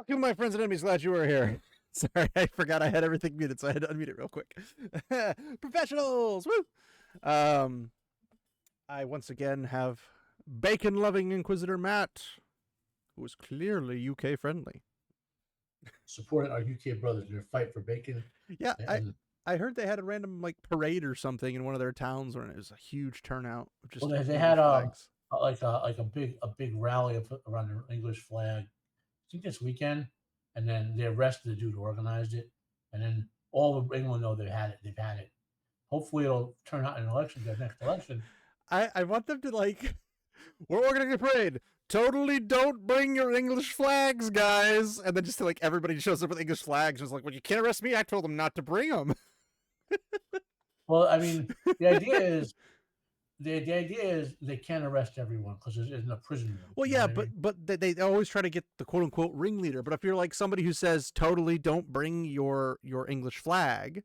Welcome, my friends and enemies. Glad you were here. Sorry, I forgot I had everything muted, so I had to unmute it real quick. Professionals, woo! I once again have bacon-loving Inquisitor Matt, who is clearly UK friendly. Supporting our UK brothers in their fight for bacon. Yeah, I heard they had a random parade or something in one of their towns, where it was a huge turnout. Well, they had like a big rally around the English flag. I think this weekend, and then they arrested the dude who organized it, and then all of England know they've had it. Hopefully, it'll turn out in an election. The next election. I want them to we're organizing a parade. Totally don't bring your English flags, guys. And then just everybody shows up with English flags. It's like, well, you can't arrest me. I told them not to bring them. Well, I mean, the idea is they can't arrest everyone because there's no prison. Well, yeah, but they always try to get the quote unquote ringleader. But if you're like somebody who says totally don't bring your English flag,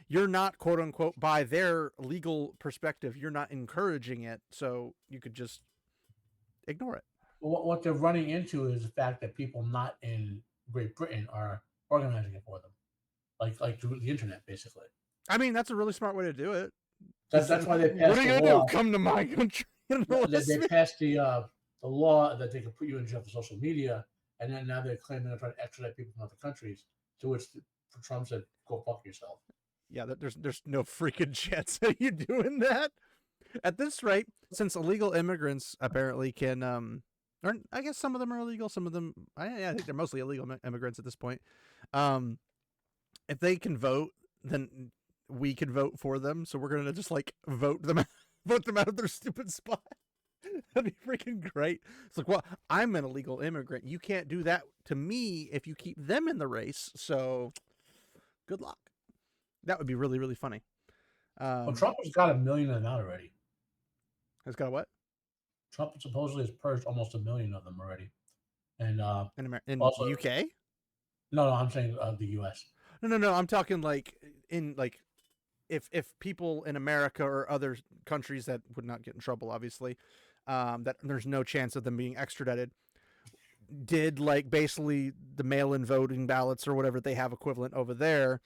you're not quote unquote, by their legal perspective, you're not encouraging it. So you could just ignore it. What they're running into is the fact that people not in Great Britain are organizing it for them, like through the internet, basically. I mean, that's a really smart way to do it. That's why they passed. What are you gonna do? Come to my country? They passed the law that they can put you in jail for social media, and then now they're claiming they're trying to extradite people from other countries. To which Trump said, "Go fuck yourself." Yeah, there's no freaking chance of you doing that. At this rate, since illegal immigrants apparently can, or I guess some of them are illegal, some of them, I think they're mostly illegal immigrants at this point. If they can vote, then we can vote for them. So we're gonna just vote them out of their stupid spot. That'd be freaking great. It's like, well, I'm an illegal immigrant. You can't do that to me if you keep them in the race. So good luck. That would be really, really funny. Well, Trump has got 1 million of them out already. Has got what? Trump supposedly has purged almost 1 million of them already. And in also, UK? No, I'm saying the US. No. I'm talking if people in America or other countries that would not get in trouble, obviously, that there's no chance of them being extradited, did basically the mail-in voting ballots or whatever they have equivalent over there,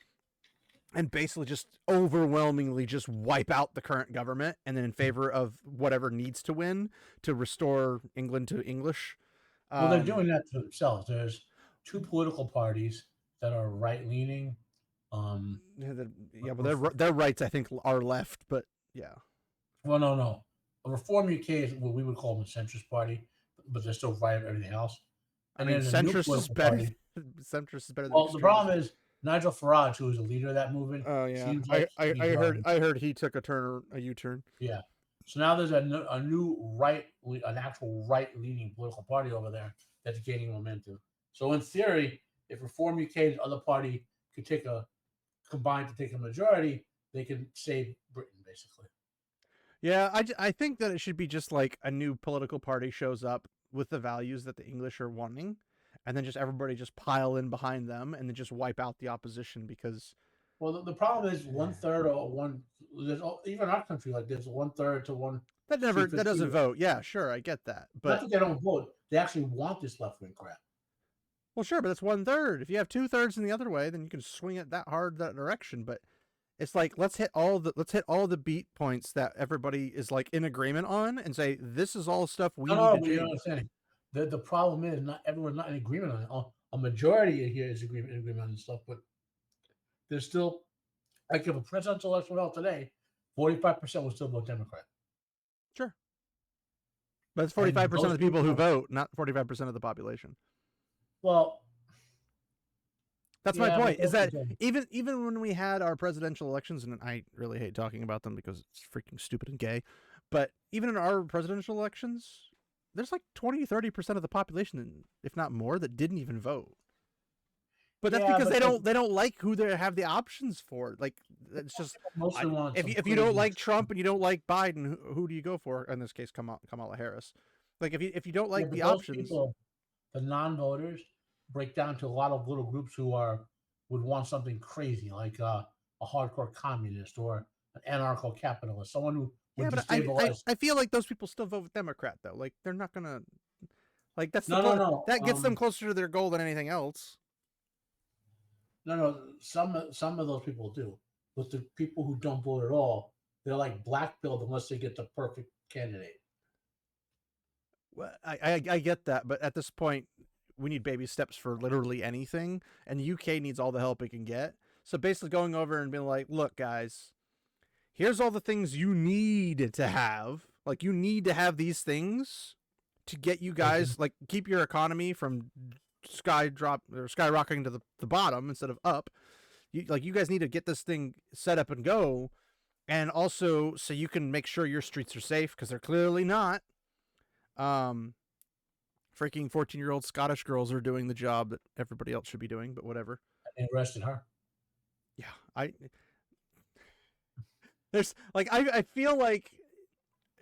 and basically just overwhelmingly just wipe out the current government and then in favor of whatever needs to win to restore England to English. Well, they're doing that to themselves. There's two political parties that are right-leaning. But their rights, I think, are left, but yeah. Well, no. Reform UK is what we would call them a centrist party, but they're still right of everything else. And I mean, centrist is better. Centrist is better. Well, the problem is Nigel Farage, who is the leader of that movement. Oh yeah, I heard he took a U-turn. Yeah. So now there's an actual right-leaning political party over there that's gaining momentum. So in theory, if Reform UK's other party could combine to take a majority, they can save Britain, basically. Yeah, I think that it should be just a new political party shows up with the values that the English are wanting, and then just everybody just pile in behind them and then just wipe out the opposition because... Well, the problem is 1/3 or one... There's even our country, there's 1/3 to one... That doesn't vote. Yeah, sure, I get that. But not that they don't vote. They actually want this left-wing crap. Well, sure, but that's 1/3. If you have 2/3 in the other way, then you can swing it that hard that direction. But it's let's hit all the beat points that everybody is in agreement on, and say this is all stuff we need to change. You know what I'm saying? The problem is not everyone's not in agreement on it. A majority here is in agreement on this stuff, but there's still if a presidential election went out today, 45% will still vote Democrat. Sure, but it's 45% of the people who vote, not 45% of the population. Well, that's my point. Is that even when we had our presidential elections, and I really hate talking about them because it's freaking stupid and gay, but even in our presidential elections, there's 20-30% of the population, if not more, that didn't even vote. But that's because they don't like who they have the options for. It's just if you don't like Trump and you don't like Biden, who do you go for? In this case, Kamala Harris. If you don't like the options. The non-voters break down to a lot of little groups who would want something crazy, like a hardcore communist or an anarcho-capitalist, someone who would destabilize. I feel like those people still vote Democrat though. They're not gonna. Like that's the No, no, point. no. That gets them closer to their goal than anything else. No. Some of those people do, but the people who don't vote at all, they're like blackballed unless they get the perfect candidate. Well, I get that, but at this point, we need baby steps for literally anything, and the UK needs all the help it can get. So basically, going over and being like, "Look, guys, here's all the things you need to have. Like, you need to have these things to get you guys like keep your economy from skyrocketing to the bottom instead of up. You guys need to get this thing set up and go, and also so you can make sure your streets are safe because they're clearly not. Freaking 14-year-old Scottish girls are doing the job that everybody else should be doing, but whatever. They arrested her. Yeah, there's like I feel like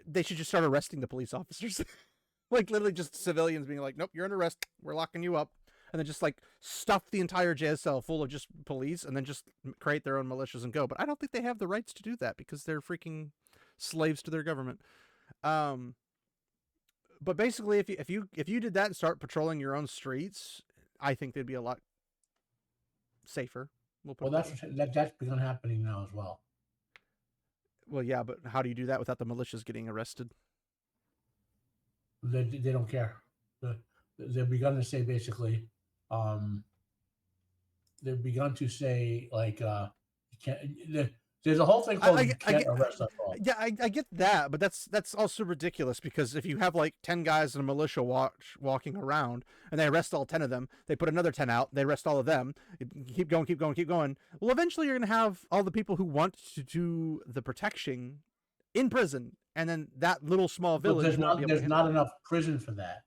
they should just start arresting the police officers. Like literally just civilians being like, nope, you're under arrest, we're locking you up, and then just like stuff the entire jail cell full of just police and then just create their own militias and go. But I don't think they have the rights to do that because they're freaking slaves to their government. But basically, if you did that and start patrolling your own streets, I think they'd be a lot safer. Well, that's begun happening now as well. Well, yeah, but how do you do that without the militias getting arrested? They don't care. They've begun to say basically, they've begun to say like, you can't. There's a whole thing called you can't arrest us all. Yeah, I get that, but that's also ridiculous because if you have like 10 guys in a militia walking around and they arrest all 10 of them, they put another 10 out, they arrest all of them, keep going. Well, eventually you're going to have all the people who want to do the protection in prison, and then that little small village. But there's not enough prison for that.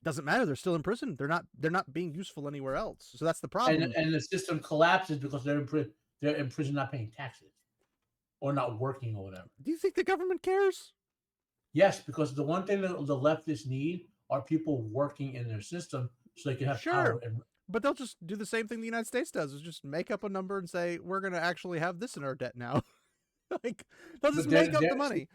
Doesn't matter. They're still in prison. They're not being useful anywhere else. So that's the problem. And the system collapses because they're in prison. They're in prison not paying taxes or not working or whatever. Do you think the government cares? Yes, because the one thing that the leftists need are people working in their system so they can have power. But they'll just do the same thing the United States does, is just make up a number and say, we're going to actually have this in our debt now. Like, they'll just make up the money.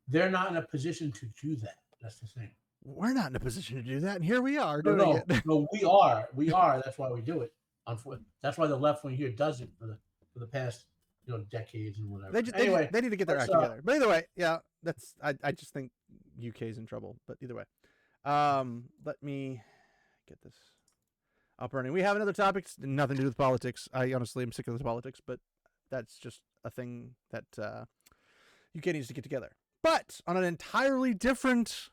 They're not in a position to do that. That's the thing. We're not in a position to do that, and here we are doing it. No, we are. We are. That's why we do it. That's why the left wing here does it for the past decades and whatever. They need to get their act together. But either way, yeah, that's I just think UK's in trouble. But either way, let me get this up running. We have another topic, nothing to do with politics. I honestly am sick of the politics, but that's just a thing that UK needs to get together. But on an entirely different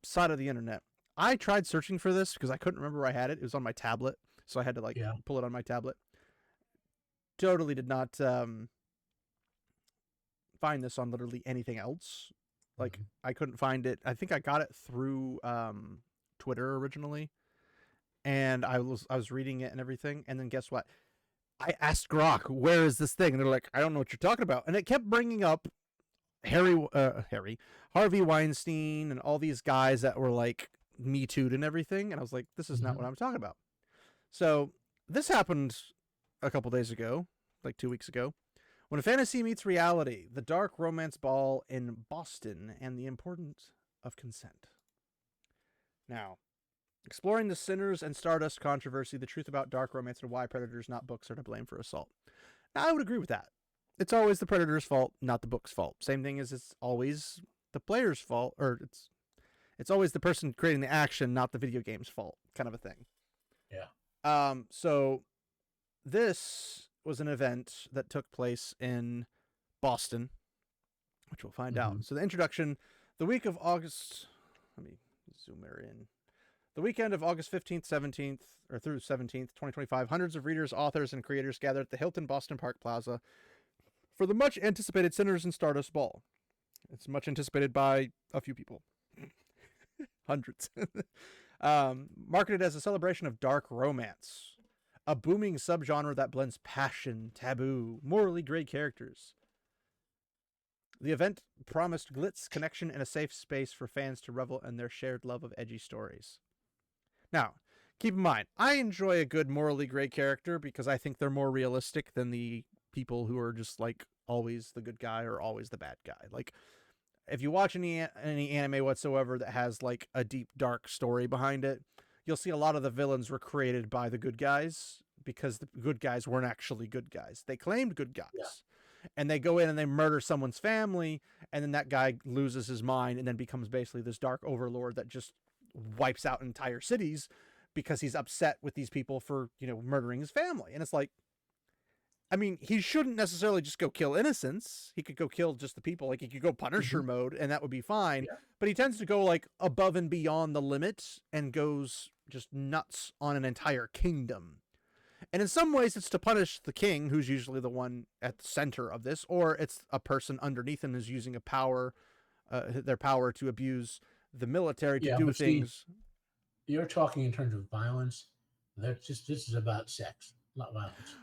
side of the internet, I tried searching for this because I couldn't remember where I had it. It was on my tablet, so I had to pull it on my tablet. Totally did not find this on literally anything else. Like I couldn't find it. I think I got it through Twitter originally, and I was reading it and everything. And then guess what? I asked Grok, "Where is this thing?" And they're like, "I don't know what you're talking about." And it kept bringing up Harvey Weinstein and all these guys that were like Me Too'd and everything. And I was like, this is not what I'm talking about. So this happened a couple days ago, like 2 weeks ago, when fantasy meets reality, the Dark Romance Ball in Boston and the importance of consent. Now, exploring the Sinners and Stardust controversy, the truth about dark romance and why predators, not books, are to blame for assault. Now, I would agree with that. It's always the predator's fault, not the book's fault. Same thing as it's always the player's fault, or it's always the person creating the action, not the video game's fault, kind of a thing. Yeah. So this was an event that took place in Boston, which we'll find out. So the introduction, the week of August, let me zoom her in. The weekend of August 15th, 17th, or through 17th, 2025, hundreds of readers, authors, and creators gathered at the Hilton Boston Park Plaza for the much anticipated Sinners and Stardust Ball. It's much anticipated by a few people. Hundreds. Marketed as a celebration of dark romance, a booming subgenre that blends passion, taboo, morally gray characters. The event promised glitz, connection, and a safe space for fans to revel in their shared love of edgy stories. Now, keep in mind, I enjoy a good morally gray character because I think they're more realistic than the people who are just like always the good guy or always the bad guy. Like, if you watch any anime whatsoever that has like a deep dark story behind it, you'll see a lot of the villains were created by the good guys because the good guys weren't actually good guys. They claimed good Yeah. guys. And they go in and they murder someone's family, and then that guy loses his mind and then becomes basically this dark overlord that just wipes out entire cities because he's upset with these people for, you know, murdering his family. And it's like, I mean, he shouldn't necessarily just go kill innocents. He could go kill just the people. Like, he could go Punisher mode, and that would be fine. Yeah. But he tends to go, like, above and beyond the limit and goes just nuts on an entire kingdom. And in some ways, it's to punish the king, who's usually the one at the center of this, or it's a person underneath him who's using a power, their power to abuse the military to do things. See, you're talking in terms of violence. This is about sex, not violence.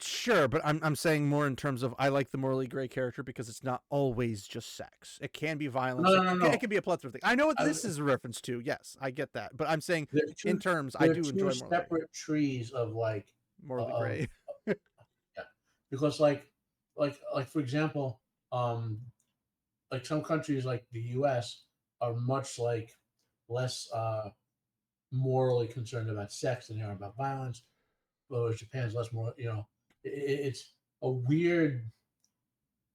Sure, but I'm saying more in terms of I like the morally gray character because it's not always just sex. It can be violence. No. It can be a plethora of things. I know what this is a reference to. Yes, I get that. But I'm saying in terms, I do enjoy morally separate trees of like morally gray. Yeah, because like for example, like some countries like the U.S. are much like less morally concerned about sex than they are about violence. Whereas Japan's less more, you know, it's a weird.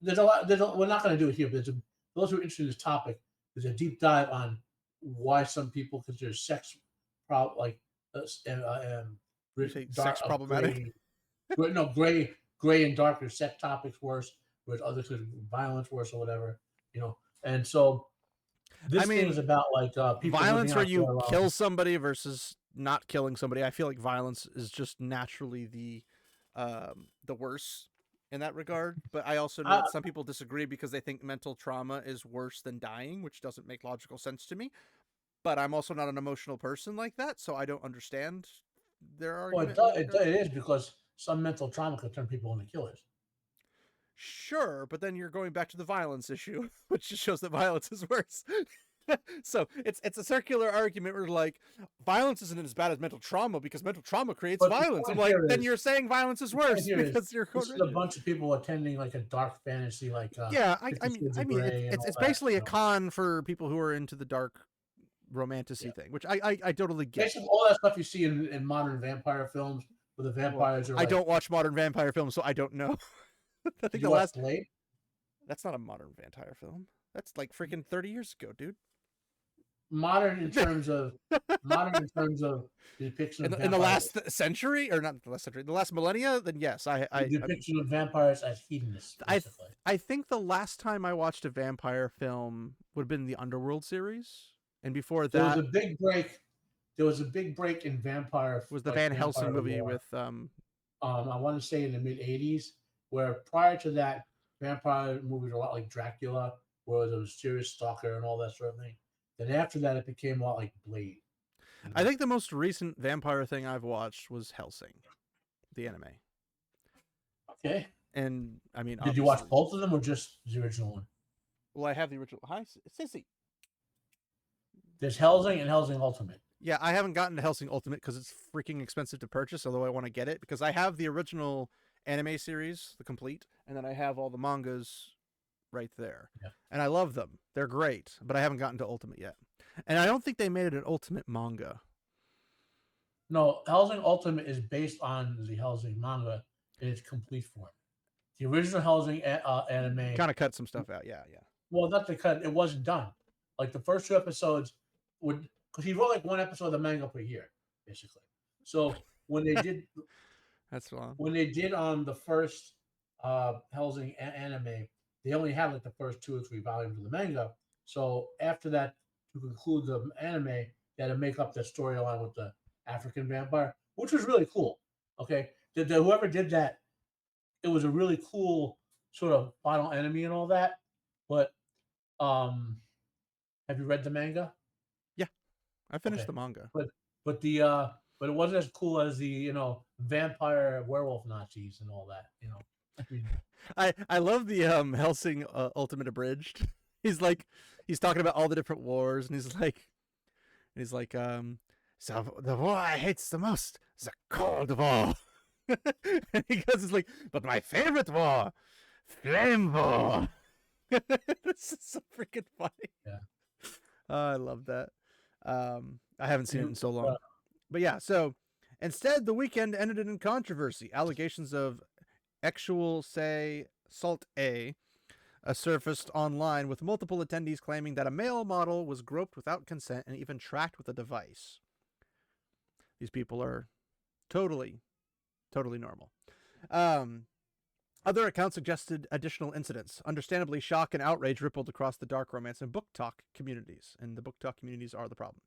There's a lot. We're not going to do it here, but those who are interested in this topic, there's a deep dive on why some people consider sex like sex problematic. Gray and darker sex topics worse, whereas others consider violence worse or whatever, you know. And so this thing is about like people violence where you kill somebody versus not killing somebody. I feel like violence is just naturally the worst in that regard. But I also know that some people disagree because they think mental trauma is worse than dying, which doesn't make logical sense to me. But I'm also not an emotional person like that, so I don't understand their argument. Well, it is because some mental trauma could turn people into killers. Sure, but then you're going back to the violence issue, which just shows that violence is worse. So it's a circular argument where like violence isn't as bad as mental trauma because mental trauma creates violence. I'm like, then you're saying violence is worse because you're this is a bunch of people attending like a dark fantasy, like I mean it's basically a con for people who are into the dark romantacy thing, which I totally get. Basically, all that stuff you see in modern vampire films where the vampires are. I don't watch modern vampire films, so I don't know. I think the last Blade. That's not a modern vampire film. That's like freaking 30 years ago, dude. Modern in terms of depiction of in the last century, or not the last century, the last millennia. Then yes, depiction of vampires as hedonists. I think the last time I watched a vampire film would have been the Underworld series, and before that, there was a big break. There was a big break in vampire. Was the Van Helsing movie with I want to say in the mid '80s, where prior to that, vampire movies were a lot like Dracula, where there was a serious stalker and all that sort of thing. Then after that, it became a lot like Blade. I think the most recent vampire thing I've watched was Helsing, the anime. Okay. And I mean, did you watch both of them or just the original one? Well, I have the original. Hi, Sissy. There's Helsing and Helsing Ultimate. Yeah, I haven't gotten to Helsing Ultimate because it's freaking expensive to purchase, although I want to get it because I have the original anime series, the complete, and then I have all the mangas right there. Yeah. And I love them. They're great, but I haven't gotten to Ultimate yet. And I don't think they made it an Ultimate manga. No, Helsing Ultimate is based on the Helsing manga in its complete form. The original Helsing anime kind of cut some stuff out. Yeah. Well, not to cut. It wasn't done. Like the first 2 episodes would, because he wrote like 1 episode of the manga per year, basically. So when they did, that's long. When they did on the first Helsing anime, they only had like the first 2 or 3 volumes of the manga. So after that, to conclude the anime, they had to make up the storyline with the African vampire, which was really cool. Okay, whoever did that, it was a really cool sort of final enemy and all that. But have you read the manga? Yeah, I finished the manga. But it wasn't as cool as the vampire werewolf Nazis and all that. I mean, I love the Helsing Ultimate Abridged. He's talking about all the different wars, and he's like, so the war I hate the most is the Cold War. And he goes, it's like, but my favorite war, Flame War. This is so freaking funny. Yeah. I love that. I haven't seen it in so long. Uh, But yeah, so instead, the weekend ended in controversy. Allegations of actual, say, Salt A surfaced online with multiple attendees claiming that a male model was groped without consent and even tracked with a device. These people are totally normal. Other accounts suggested additional incidents. Understandably, shock and outrage rippled across the dark romance and book talk communities, and the book talk communities are the problem.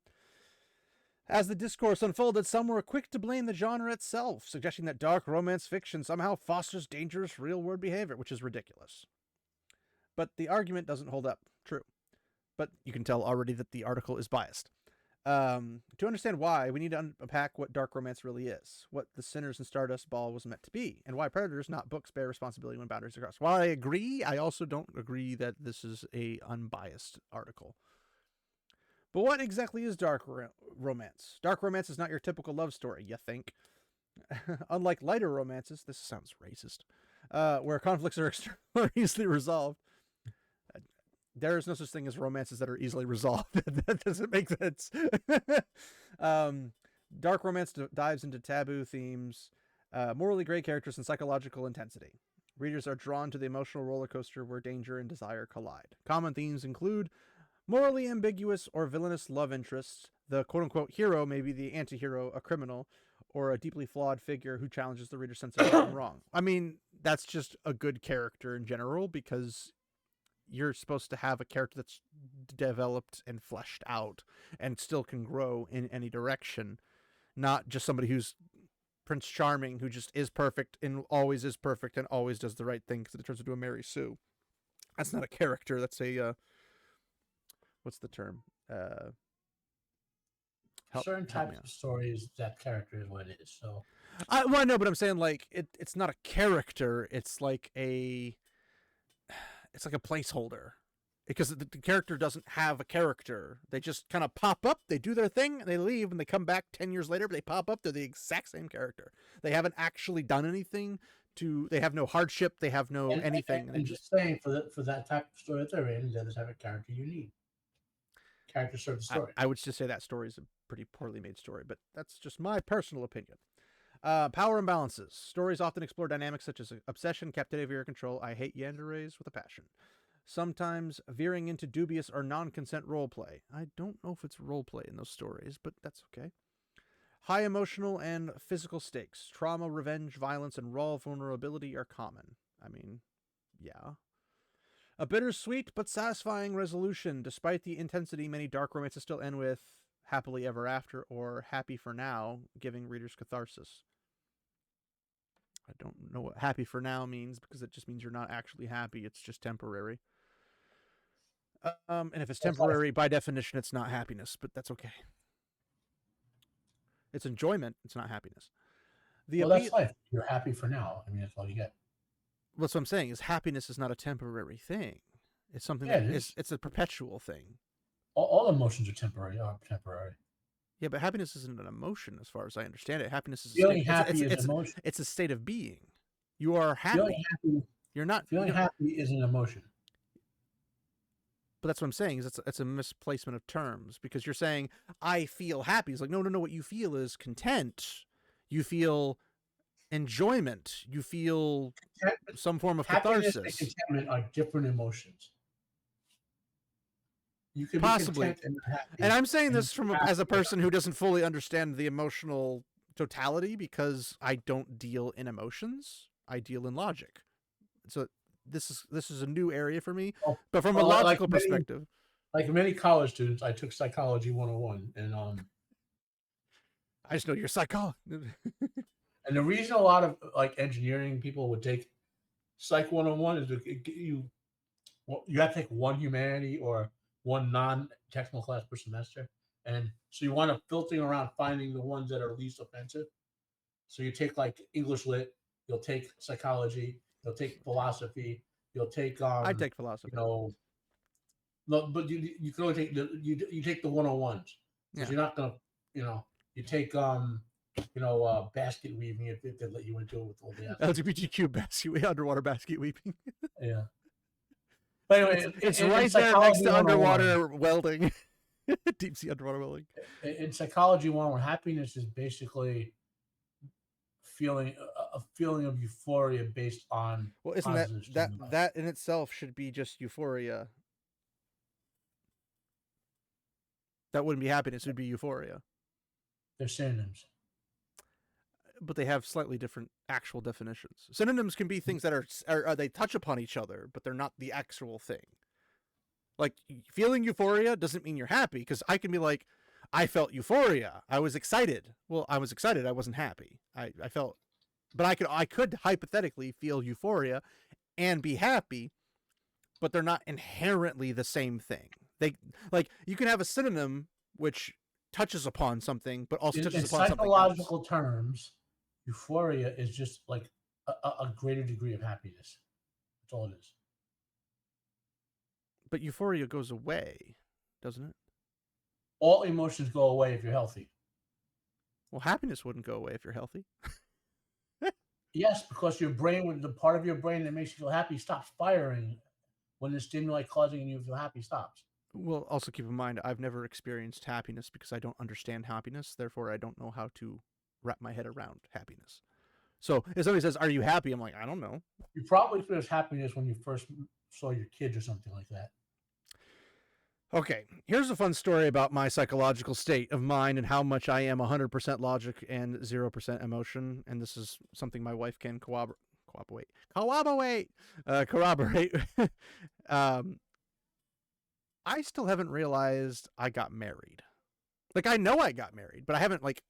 As the discourse unfolded, some were quick to blame the genre itself, suggesting that dark romance fiction somehow fosters dangerous real-world behavior, which is ridiculous. But the argument doesn't hold up. True. But you can tell already that the article is biased. To understand why, we need to unpack what dark romance really is, what the Sinners and Stardust Ball was meant to be, and why predators, not books, bear responsibility when boundaries are crossed. While I agree, I also don't agree that this is a unbiased article. But what exactly is dark romance? Dark romance is not your typical love story, you think. Unlike lighter romances, this sounds racist, where conflicts are extremely easily resolved. There is no such thing as romances that are easily resolved. That doesn't make sense. Dark romance dives into taboo themes, morally gray characters, and psychological intensity. Readers are drawn to the emotional roller coaster where danger and desire collide. Common themes include morally ambiguous or villainous love interests. The quote-unquote hero may be the anti-hero, a criminal, or a deeply flawed figure who challenges the reader's sense of right and wrong. I mean, that's just a good character in general, because you're supposed to have a character that's developed and fleshed out and still can grow in any direction, not just somebody who's Prince Charming, who just is perfect and always does the right thing because it turns into a Mary Sue. That's not a character. That's a what's the term? Certain types of stories, that character is what it is. So, well, I know, but I'm saying like it's not a character. It's like a placeholder, because the character doesn't have a character. They just kind of pop up. They do their thing, and they leave, and they come back 10 years later. But they pop up. They're the exact same character. They haven't actually done anything. They have no hardship. They have no anything. I'm just saying, for that type of story that they're in, they're the type of character you need. Character serve the story. I would just say that story is a pretty poorly made story, but that's just my personal opinion. Power imbalances. Stories often explore dynamics such as obsession, captivity, or control. I hate yanderes with a passion. Sometimes veering into dubious or non-consent roleplay. I don't know if it's roleplay in those stories, but that's okay. High emotional and physical stakes. Trauma, revenge, violence, and raw vulnerability are common. I mean, yeah. A bittersweet but satisfying resolution. Despite the intensity, many dark romances still end with happily ever after or happy for now, giving readers catharsis. I don't know what happy for now means, because it just means you're not actually happy. It's just temporary. And if it's temporary, by definition, it's not happiness, but that's okay. It's enjoyment. It's not happiness. That's life. You're happy for now. I mean, that's all you get. What's what I'm saying is happiness is not a temporary thing. It's something it's a perpetual thing. All emotions are temporary. Yeah, but happiness isn't an emotion, as far as I understand it. Happiness is feeling happy is an emotion. It's a state of being. You are happy. Feeling happy. You're not feeling happy is an emotion. But that's what I'm saying, is it's a misplacement of terms, because you're saying I feel happy. It's like no. What you feel is content. You feel enjoyment. You feel some form of catharsis. Happiness and contentment are different emotions. You can possibly, be content and happy. And I'm saying this as a person who doesn't fully understand the emotional totality, because I don't deal in emotions. I deal in logic. So this is a new area for me. But from a logical perspective, like many college students, I took Psychology 101, and I just know you're psychology. And the reason a lot of like engineering people would take Psych 101 is you have to take one humanity or one non-technical class per semester, and so you want to filter around finding the ones that are least offensive. So you take like English lit, you'll take psychology, you'll take philosophy, you'll take I take philosophy. No, but you can only take you take the 101s. Yeah. You're not gonna you take basket weaving if they let you into it with all the LGBTQ basket underwater basket weaving. Yeah. But anyway, It's in right there next psychology to 101, underwater welding. Deep sea underwater welding. in psychology 101, happiness is basically feeling a feeling of euphoria based on Well, isn't positive stimuli. that in itself should be just euphoria? That wouldn't be happiness; it would be euphoria. They're synonyms. But they have slightly different actual definitions. Synonyms can be things that are they touch upon each other, but they're not the actual thing. Like feeling euphoria doesn't mean you're happy, because I can be like, I felt euphoria. I was excited. Well, I was excited. I wasn't happy. I felt, but I could hypothetically feel euphoria and be happy, but they're not inherently the same thing. They like you can have a synonym which touches upon something, but also touches upon something else. In psychological terms, euphoria is just like a greater degree of happiness. That's all it is. But euphoria goes away, doesn't it? All emotions go away if you're healthy. Well, happiness wouldn't go away if you're healthy. Yes, because your brain, the part of your brain that makes you feel happy, stops firing when the stimuli causing you to feel happy stops. Well, also keep in mind, I've never experienced happiness because I don't understand happiness. Therefore, I don't know how to wrap my head around happiness. So if somebody says, "Are you happy?" I'm like, I don't know. You probably experienced happiness when you first saw your kids or something like that. Okay, here's a fun story about my psychological state of mind and how much I am 100% logic and 0% emotion. And this is something my wife can corroborate. I still haven't realized I got married. Like, I know I got married, but I haven't, like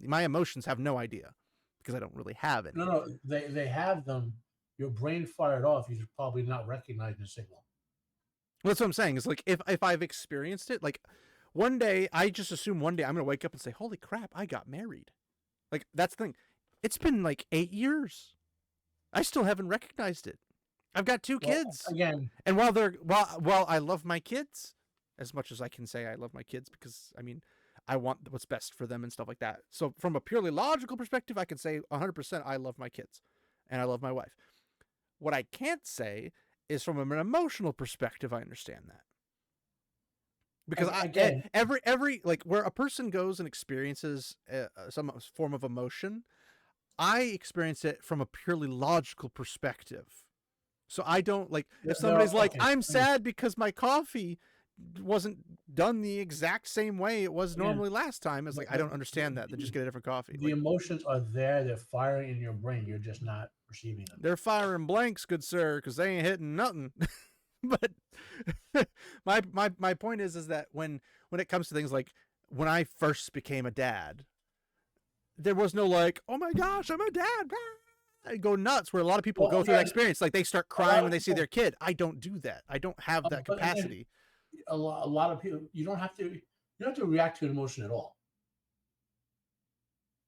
my emotions have no idea because I don't really have any. No, they have them. Your brain fired off. You're probably not recognizing the signal. Well, that's what I'm saying. Is like if I've experienced it, like one day, I just assume one day I'm gonna wake up and say, "Holy crap, I got married!" Like that's the thing. It's been like 8 years. I still haven't recognized it. I've got 2 kids. Again, and while I love my kids as much as I can say I love my kids, because I mean I want what's best for them and stuff like that. So from a purely logical perspective, I can say 100% I love my kids and I love my wife. What I can't say is from an emotional perspective, I understand that. Because every like where a person goes and experiences some form of emotion, I experience it from a purely logical perspective. So I don't like if somebody's like, I'm sad because my coffee wasn't done the exact same way it was normally last time. It's like, I don't understand that. Then just get a different coffee. The emotions are there. They're firing in your brain. You're just not perceiving them. They're firing blanks, good sir, because they ain't hitting nothing. But my point is that when it comes to things like when I first became a dad, there was no like, oh my gosh, I'm a dad. I go nuts where a lot of people go through that experience. Like they start crying when they see their kid. I don't do that. I don't have that capacity. A lot of people, you don't have to react to an emotion at all.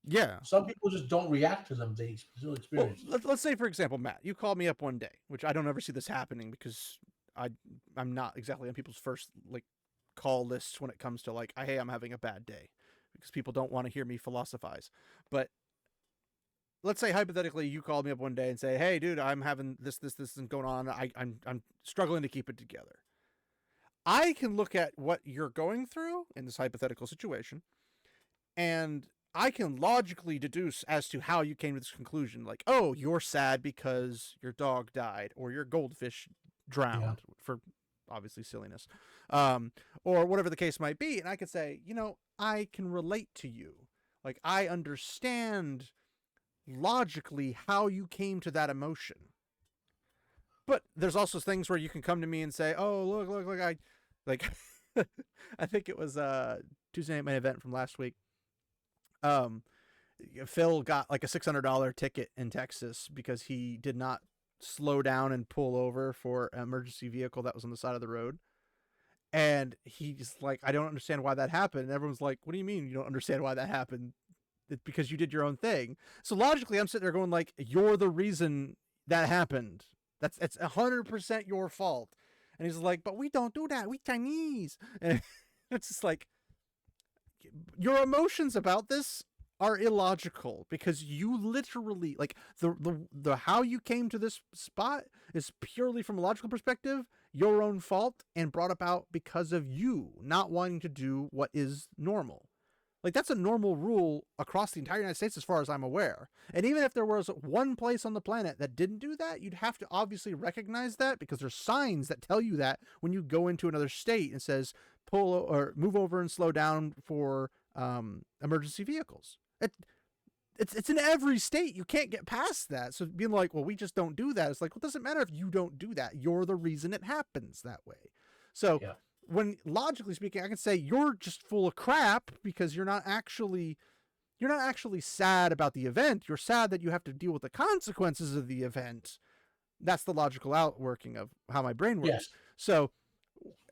Yeah. Some people just don't react to them. They still experience. Well, let's say, for example, Matt, you called me up one day, which I don't ever see this happening because I'm not exactly on people's first like call lists when it comes to like, hey, I'm having a bad day, because people don't want to hear me philosophize. But let's say hypothetically you called me up one day and say, hey, dude, I'm having this and going on. I'm struggling to keep it together. I can look at what you're going through in this hypothetical situation, and I can logically deduce as to how you came to this conclusion. Like, oh, you're sad because your dog died or your goldfish drowned, for obviously silliness, or whatever the case might be. And I could say, I can relate to you. Like, I understand logically how you came to that emotion. But there's also things where you can come to me and say, oh, look, I think it was Tuesday Night Main Event from last week. Phil got like a $600 ticket in Texas because he did not slow down and pull over for an emergency vehicle that was on the side of the road. And he's like, I don't understand why that happened. And everyone's like, what do you mean you don't understand why that happened? It's because you did your own thing. So logically, I'm sitting there going like, you're the reason that happened. It's 100% your fault. And he's like, but we don't do that. We Chinese. And it's just like, your emotions about this are illogical because you literally like the how you came to this spot is purely from a logical perspective your own fault and brought about because of you not wanting to do what is normal. Like that's a normal rule across the entire United States as far as I'm aware. And even if there was one place on the planet that didn't do that, you'd have to obviously recognize that because there's signs that tell you that when you go into another state and says pull or move over and slow down for emergency vehicles. It's in every state. You can't get past that. So being like, well, we just don't do that. It's like, well, it doesn't matter if you don't do that. You're the reason it happens that way. So when logically speaking, I can say you're just full of crap because you're not actually sad about the event. You're sad that you have to deal with the consequences of the event. That's the logical outworking of how my brain works. Yes. So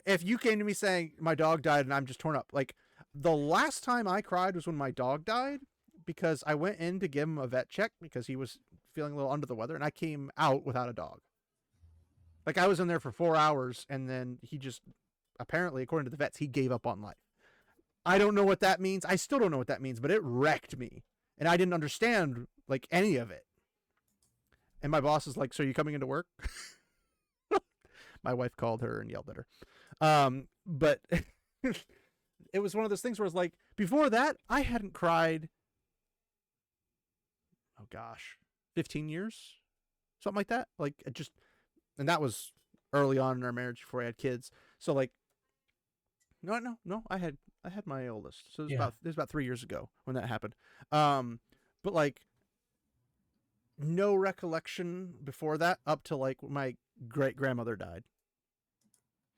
if you came to me saying my dog died and I'm just torn up, like the last time I cried was when my dog died because I went in to give him a vet check because he was feeling a little under the weather and I came out without a dog. Like I was in there for 4 hours and then he just apparently, according to the vets, he gave up on life. I don't know what that means. I still don't know what that means, but it wrecked me and I didn't understand like any of it. And my boss is like, so are you coming into work? My wife called her and yelled at her. But it was one of those things where it's like, before that, I hadn't cried, 15 years? Something like that. Like, it just, and that was early on in our marriage before I had kids. So like, no, I had my oldest. So it was about 3 years ago when that happened. But like, no recollection before that up to like my great grandmother died.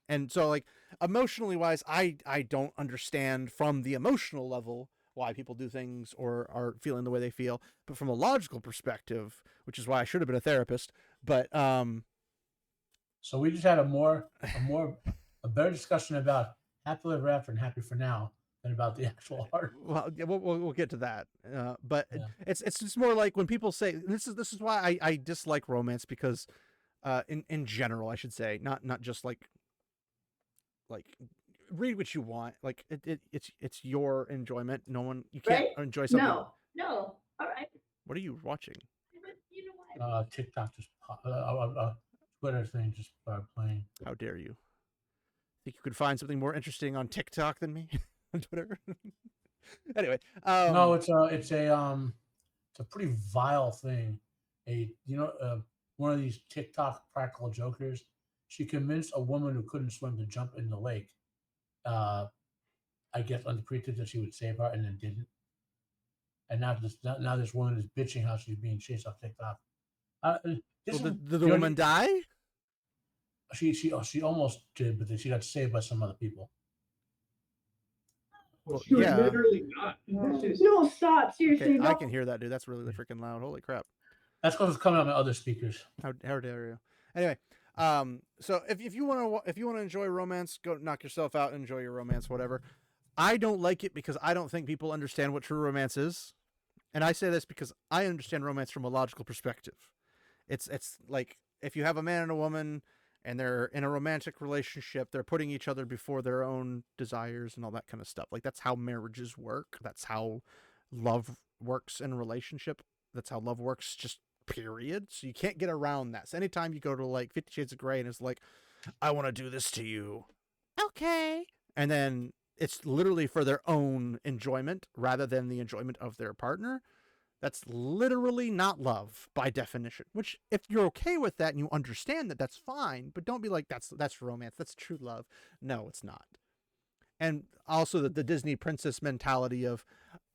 And so like emotionally wise, I don't understand from the emotional level why people do things or are feeling the way they feel, but from a logical perspective, which is why I should have been a therapist. But so we just had a better discussion about happily ever after and happy for now than about the actual art. Well, we'll get to that. But it's just more like when people say this is why I dislike romance because in general, I should say, not just like read what you want. Like it's your enjoyment. No one, you can't enjoy something. No. All right. What are you watching? You know what? TikTok just Twitter thing just started playing. How dare you? Think you could find something more interesting on TikTok than me on Twitter? Anyway, no, it's a pretty vile thing. One of these TikTok practical jokers. She convinced a woman who couldn't swim to jump in the lake. I guess on the pretense that she would save her, and then didn't. And now this woman is bitching how she's being chased off TikTok. Did the woman die? She almost did, but then she got saved by some other people. Well, she was literally not. No, stop. Seriously. Okay, no. I can hear that, dude. That's really freaking loud. Holy crap. That's because it's coming on my other speakers. How dare you? Anyway, so if you want to enjoy romance, go knock yourself out and enjoy your romance, whatever. I don't like it because I don't think people understand what true romance is. And I say this because I understand romance from a logical perspective. It's like if you have a man and a woman and they're in a romantic relationship, they're putting each other before their own desires and all that kind of stuff. Like that's how marriages work. That's how love works in a relationship. That's how love works, just period. So you can't get around that. So anytime you go to like 50 Shades of Grey and it's like, I want to do this to you. Okay. And then it's literally for their own enjoyment rather than the enjoyment of their partner. That's literally not love by definition, which if you're okay with that and you understand that, that's fine, but don't be like, that's romance. That's true love. No, it's not. And also the Disney princess mentality of,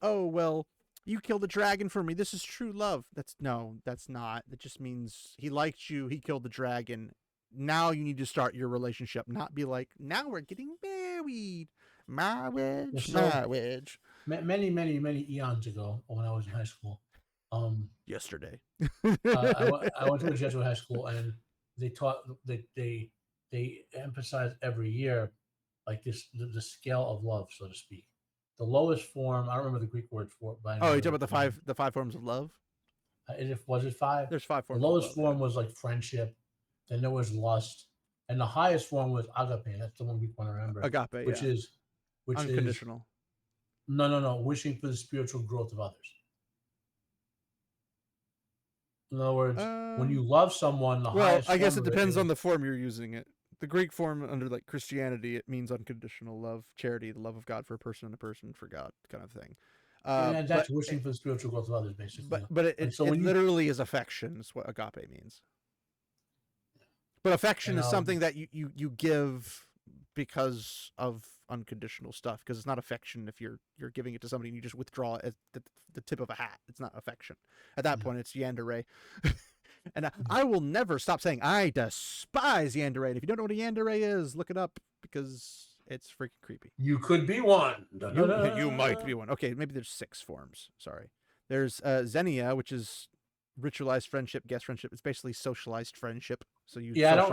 oh, well, you killed a dragon for me. This is true love. That's not. That just means he liked you. He killed the dragon. Now you need to start your relationship, not be like, now we're getting married. Marriage. Many eons ago, when I was in high school, yesterday, I went to a Jesuit high school, and they taught they emphasized every year like the scale of love, so to speak. The lowest form, I don't remember the Greek word for it. But you talking about the five forms of love? Was it 5? There's 5 forms. The lowest form was like friendship. Then there was lust, and the highest form was agape. That's the one we want to remember. Agape, which is unconditional. No. Wishing for the spiritual growth of others. In other words, when you love someone, the Well, highest I guess form it of depends is, on the form you're using it. The Greek form under like Christianity, it means unconditional love, charity, the love of God for a person and a person for God, kind of thing. and that's wishing for the spiritual growth of others, basically. But Like, so it when you literally is affection. Is what agape means. But affection and is something that you give because of unconditional stuff. Because it's not affection if you're giving it to somebody and you just withdraw at the tip of a hat. It's not affection. At that point, it's yandere. And I will never stop saying I despise yandere. And if you don't know what a yandere is, look it up because it's freaking creepy. you could be one. You might be one. Okay, maybe there's 6 forms. Sorry. There's xenia, which is ritualized friendship, guest friendship. It's basically socialized friendship. So you I don't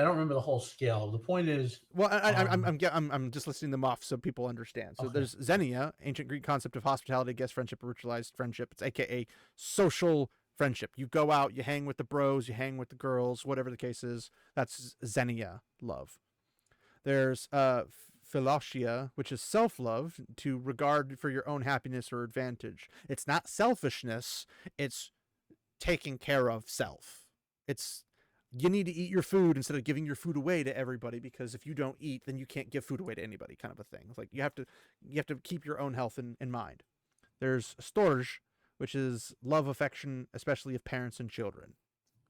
remember the whole scale. The point is, well, I'm just listing them off so people understand. So there's xenia, ancient Greek concept of hospitality, guest friendship, or ritualized friendship. It's aka social friendship. You go out, you hang with the bros, you hang with the girls, whatever the case is. That's xenia love. There's philotia, which is self-love, to regard for your own happiness or advantage. It's not selfishness, it's taking care of self. It's you need to eat your food instead of giving your food away to everybody, because if you don't eat, then you can't give food away to anybody, kind of a thing. It's like you have to keep your own health in mind. There's storge, which is love, affection, especially of parents and children.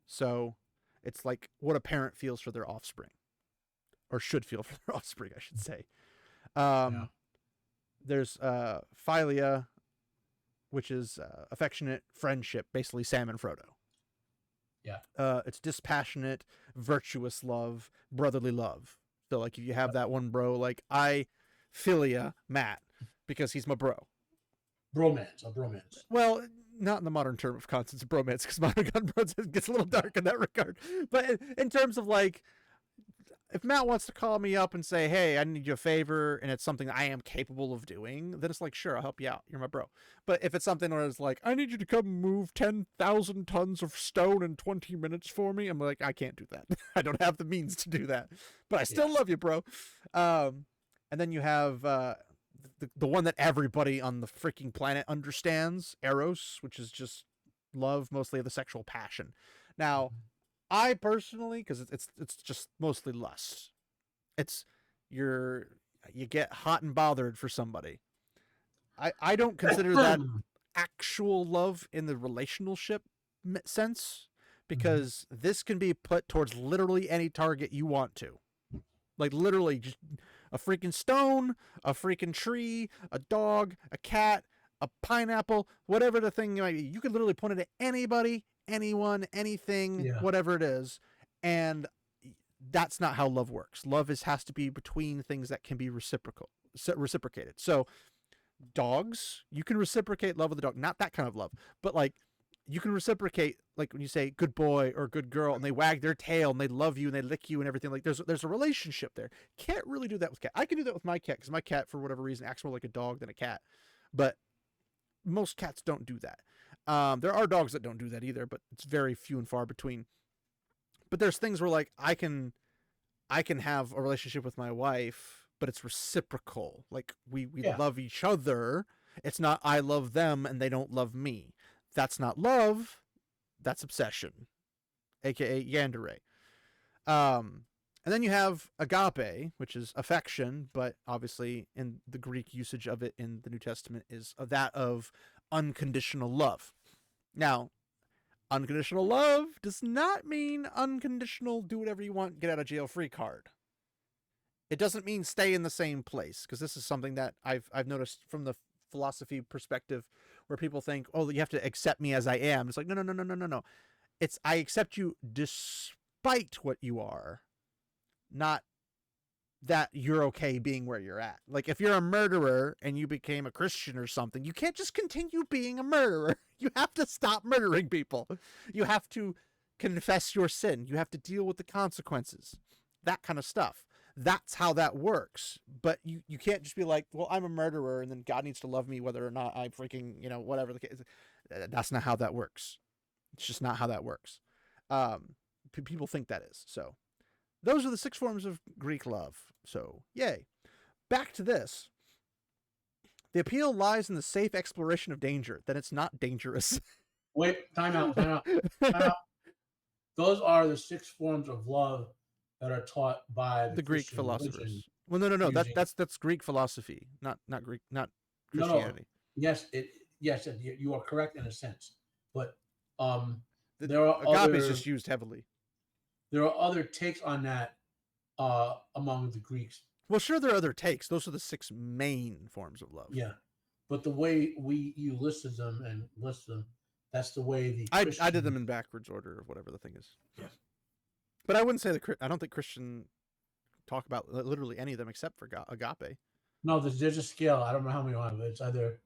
So it's like what a parent feels for their offspring, or should feel for their offspring, I should say. There's philia, which is affectionate friendship, basically Sam and Frodo. It's dispassionate, virtuous love, brotherly love. So like if you have that one bro, like I philia Matt because he's my bro. Bromance, a bromance. Well, not in the modern term of concepts of bromance, because modern bromance gets a little dark in that regard. But in terms of like, if Matt wants to call me up and say, hey, I need you a favor, and it's something that I am capable of doing, then it's like, sure, I'll help you out. You're my bro. But if it's something where it's like, I need you to come move 10,000 tons of stone in 20 minutes for me, I'm like, I can't do that. I don't have the means to do that. But I still love you, bro. And then you have the one that everybody on the freaking planet understands, Eros, which is just love, mostly of the sexual passion. Now, I personally, because it's just mostly lust. It's you get hot and bothered for somebody. I don't consider that actual love in the relationship sense, because this can be put towards literally any target you want to. Like literally just a freaking stone, a freaking tree, a dog, a cat, a pineapple, whatever the thing might be. You could literally point it at anybody, anyone, anything, whatever it is. And that's not how love works. Love has to be between things that can be reciprocated. So dogs, you can reciprocate love with a dog. Not that kind of love, but like you can reciprocate, like when you say good boy or good girl and they wag their tail and they love you and they lick you and everything. Like there's a relationship there. Can't really do that with cat. I can do that with my cat because my cat, for whatever reason, acts more like a dog than a cat. But most cats don't do that. There are dogs that don't do that either, but it's very few and far between. But there's things where like I can have a relationship with my wife, but it's reciprocal. Like we love each other. It's not I love them and they don't love me. That's not love. That's obsession, aka yandere. And then you have agape, which is affection, but obviously in the Greek usage of it in the New Testament is that of unconditional love. Now, unconditional love does not mean unconditional do whatever you want, get out of jail free card. It doesn't mean stay in the same place, because this is something that I've noticed from the philosophy perspective, where people think, oh, you have to accept me as I am. It's like, no. It's I accept you despite what you are, not that you're okay being where you're at. Like if you're a murderer and you became a Christian or something, you can't just continue being a murderer. You have to stop murdering people. You have to confess your sin. You have to deal with the consequences. That kind of stuff. That's how that works. But you can't just be like, well, I'm a murderer and then God needs to love me whether or not I freaking, whatever the case. That's not how that works. It's just not how that works. People think that is. So those are the 6 forms of Greek love. So yay. Back to this. The appeal lies in the safe exploration of danger. Then it's not dangerous. Wait, time out, time out, time out. Those are the 6 forms of love that are taught by The Greek Christian religion. philosophers. Well, no. using- That's Greek philosophy, not Greek, not No, Christianity. yes, you are correct in a sense, but The there are agape is other just used heavily. there are other takes on that among the Greeks. Well, sure, there are other takes. Those are the 6 main forms of love. Yeah, but the way you listed them, that's the way the I Christian, did them in backwards order of whatever the thing is. Yeah. But I wouldn't say I don't think Christian talk about literally any of them except for agape. No, there's a scale. I don't know how many are, but it's either.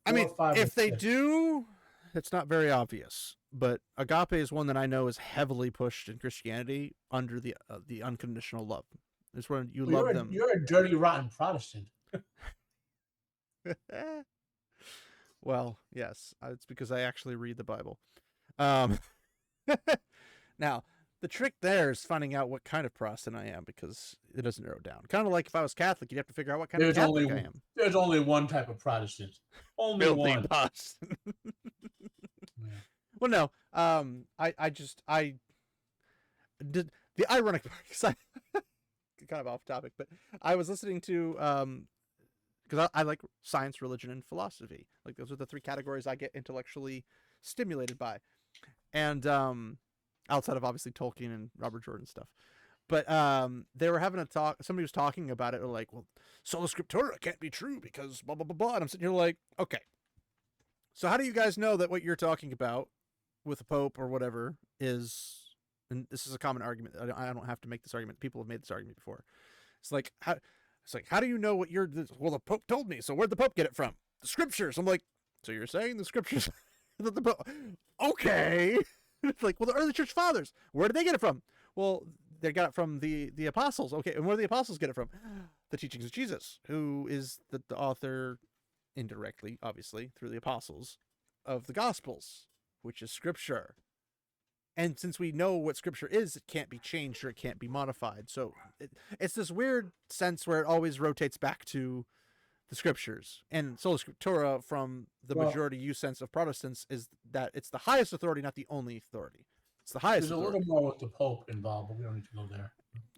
I 4 mean, or 5 if or they 6. do, it's not very obvious. But agape is one that I know is heavily pushed in Christianity under the unconditional love. It's when you love them. You're a dirty, rotten Protestant. Well, yes, it's because I actually read the Bible. Now, the trick there is finding out what kind of Protestant I am because it doesn't narrow down. Kind of like if I was Catholic, you'd have to figure out what kind of Catholic I am. There's only one type of Protestant. Only Filthy one. Protestant. Yeah. Well, no. I did the ironic part because I kind of off topic, but I was listening to because I like science, religion, and philosophy. Like those are the 3 categories I get intellectually stimulated by, and outside of obviously Tolkien and Robert Jordan stuff. But they were having a talk. Somebody was talking about it. They're like, "Well, sola scriptura can't be true because blah blah blah blah." And I'm sitting here like, "Okay, so how do you guys know that what you're talking about with the Pope or whatever is?" And this is a common argument. I don't have to make this argument. People have made this argument before. It's like, how do you know what you're? Well, the Pope told me. So where'd the Pope get it from? The scriptures. I'm like, so you're saying the scriptures? That the Pope? Okay. It's like, well, the early church fathers. Where did they get it from? Well, they got it from the apostles. Okay, and where do the apostles get it from? The teachings of Jesus, who is the author, indirectly, obviously, through the apostles, of the Gospels, which is scripture. And since we know what scripture is, it can't be changed or it can't be modified. So it's this weird sense where it always rotates back to the scriptures. And sola scriptura, from the majority use sense of Protestants, is that it's the highest authority, not the only authority. It's the highest There's authority. a little more with the Pope involved, but we don't need to go there.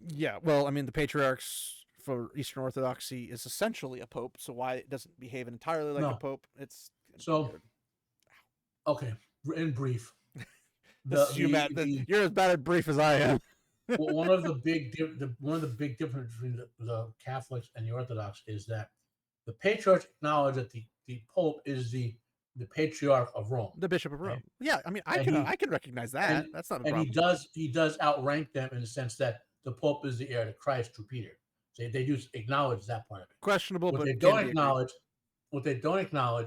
Yeah, well, I mean, the patriarchs for Eastern Orthodoxy is essentially a pope, so why it doesn't behave entirely like a pope, it's so weird. Okay, in brief. You're as bad at brief as I am. One of the big differences between the Catholics and the Orthodox is that the patriarchs acknowledge that the Pope is the patriarch of Rome, the Bishop of Rome. Right? Yeah, I mean, I can recognize that. That's not a problem. And he does outrank them in the sense that the Pope is the heir to Christ through Peter. So they do acknowledge that part of it. Questionable, What but they don't acknowledge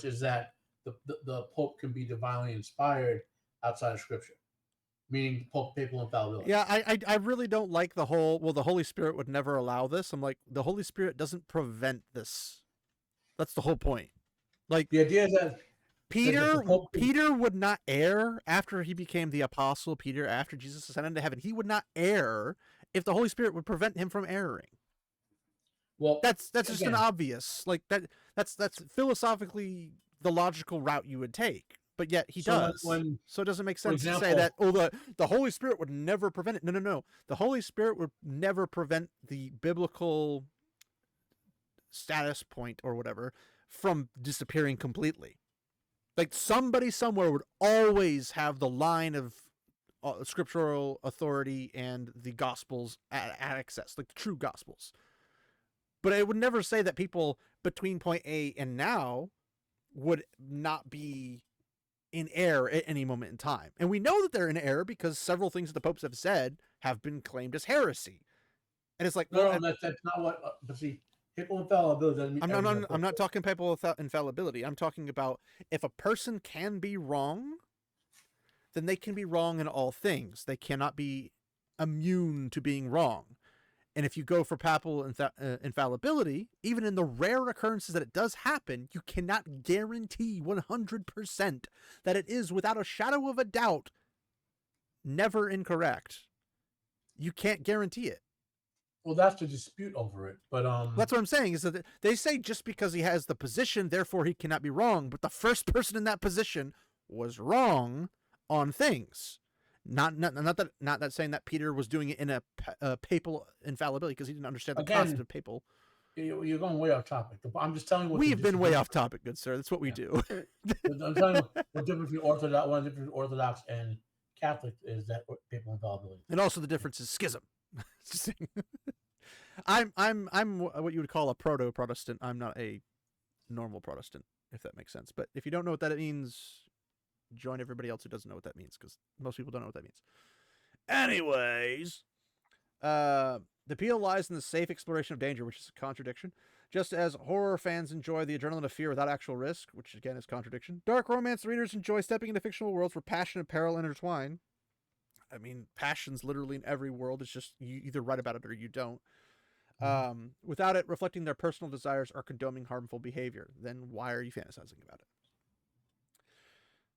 is that the Pope can be divinely inspired outside of Scripture, meaning papal infallibility. Yeah, I really don't like the whole, well, the Holy Spirit would never allow this. I'm like, the Holy Spirit doesn't prevent this. That's the whole point. Like, the idea is that Peter would not err after he became the apostle. Peter, after Jesus ascended into heaven, he would not err if the Holy Spirit would prevent him from erring. Well, that's just an obvious, like that's philosophically the logical route you would take. But yet he does. So it doesn't make sense to say that, the Holy Spirit would never prevent it. No. The Holy Spirit would never prevent the biblical status point or whatever from disappearing completely. Like, somebody somewhere would always have the line of scriptural authority and the Gospels at access, like the true Gospels. But it would never say that people between point A and now would not be in error at any moment in time. And we know that they're in error because several things that the popes have said have been claimed as heresy. And it's like, that's not what. But see, papal infallibility doesn't mean. I'm not talking papal infallibility. I'm talking about, if a person can be wrong, then they can be wrong in all things. They cannot be immune to being wrong. And if you go for papal infallibility, even in the rare occurrences that it does happen, you cannot guarantee 100% that it is, without a shadow of a doubt, never incorrect. You can't guarantee it. Well, that's the dispute over it. But That's what I'm saying, is that they say just because he has the position, therefore he cannot be wrong. But the first person in that position was wrong on things. Not that saying that Peter was doing it in a papal infallibility, because he didn't understand the concept of papal. You're going way off topic. I'm just telling you what We've been way off topic, good sir. That's what we do. I'm telling you the difference between Orthodox and Catholic is that papal infallibility. And also the difference is schism. I'm what you would call a proto-Protestant. I'm not a normal Protestant, if that makes sense. But if you don't know what that means, join everybody else who doesn't know what that means, because most people don't know what that means. Anyways, the appeal lies in the safe exploration of danger, which is a contradiction. Just as horror fans enjoy the adrenaline of fear without actual risk, which again is contradiction, dark romance readers enjoy stepping into fictional worlds where passion and peril intertwine. I mean, passion's literally in every world. It's just you either write about it or you don't. Without it reflecting their personal desires or condoning harmful behavior. Then why are you fantasizing about it?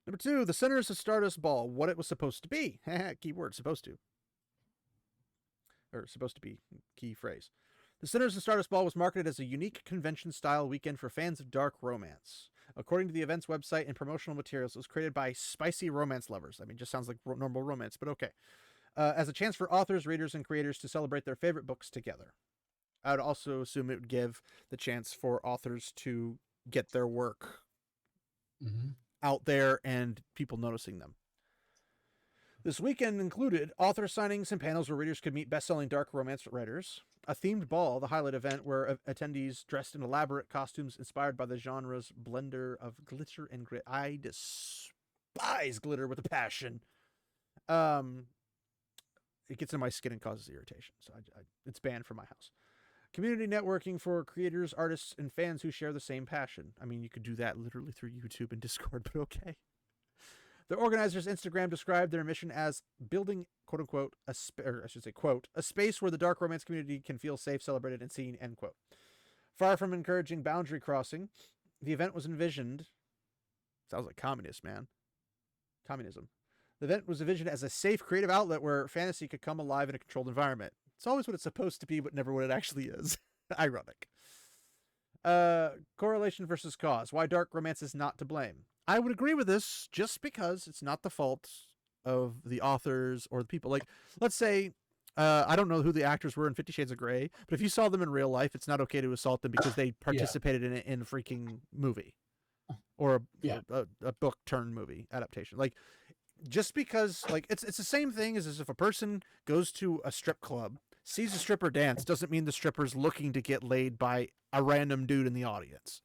Number 2, the Sinners of Stardust Ball. What it was supposed to be. Keyword, supposed to. Or supposed to be, key phrase. The Sinners of Stardust Ball was marketed as a unique convention-style weekend for fans of dark romance. According to the event's website and promotional materials, it was created by spicy romance lovers. I mean, just sounds like normal romance, but okay. As a chance for authors, readers, and creators to celebrate their favorite books together. I would also assume it would give the chance for authors to get their work out there and people noticing them. This weekend included author signings and panels where readers could meet best-selling dark romance writers, a themed ball, the highlight event where attendees dressed in elaborate costumes inspired by the genre's blender of glitter and grit. I despise glitter with a passion. It gets in my skin and causes irritation, so it's banned from my house. Community networking for creators, artists, and fans who share the same passion. I mean, you could do that literally through YouTube and Discord, but okay. The organizers' Instagram described their mission as building, quote-unquote, quote, a space where the dark romance community can feel safe, celebrated, and seen, end quote. Far from encouraging boundary crossing, the event was envisioned... Sounds like communist, man. Communism. The event was envisioned as a safe, creative outlet where fantasy could come alive in a controlled environment. It's always what it's supposed to be, but never what it actually is. Ironic. Correlation versus cause. Why dark romance is not to blame. I would agree with this just because it's not the fault of the authors or the people. Like, let's say, I don't know who the actors were in 50 Shades of Grey, but if you saw them in real life, it's not okay to assault them because they participated in it in a freaking movie or a book turned movie adaptation. Like, just because, like, it's the same thing as if a person goes to a strip club, sees a stripper dance, doesn't mean the stripper's looking to get laid by a random dude in the audience.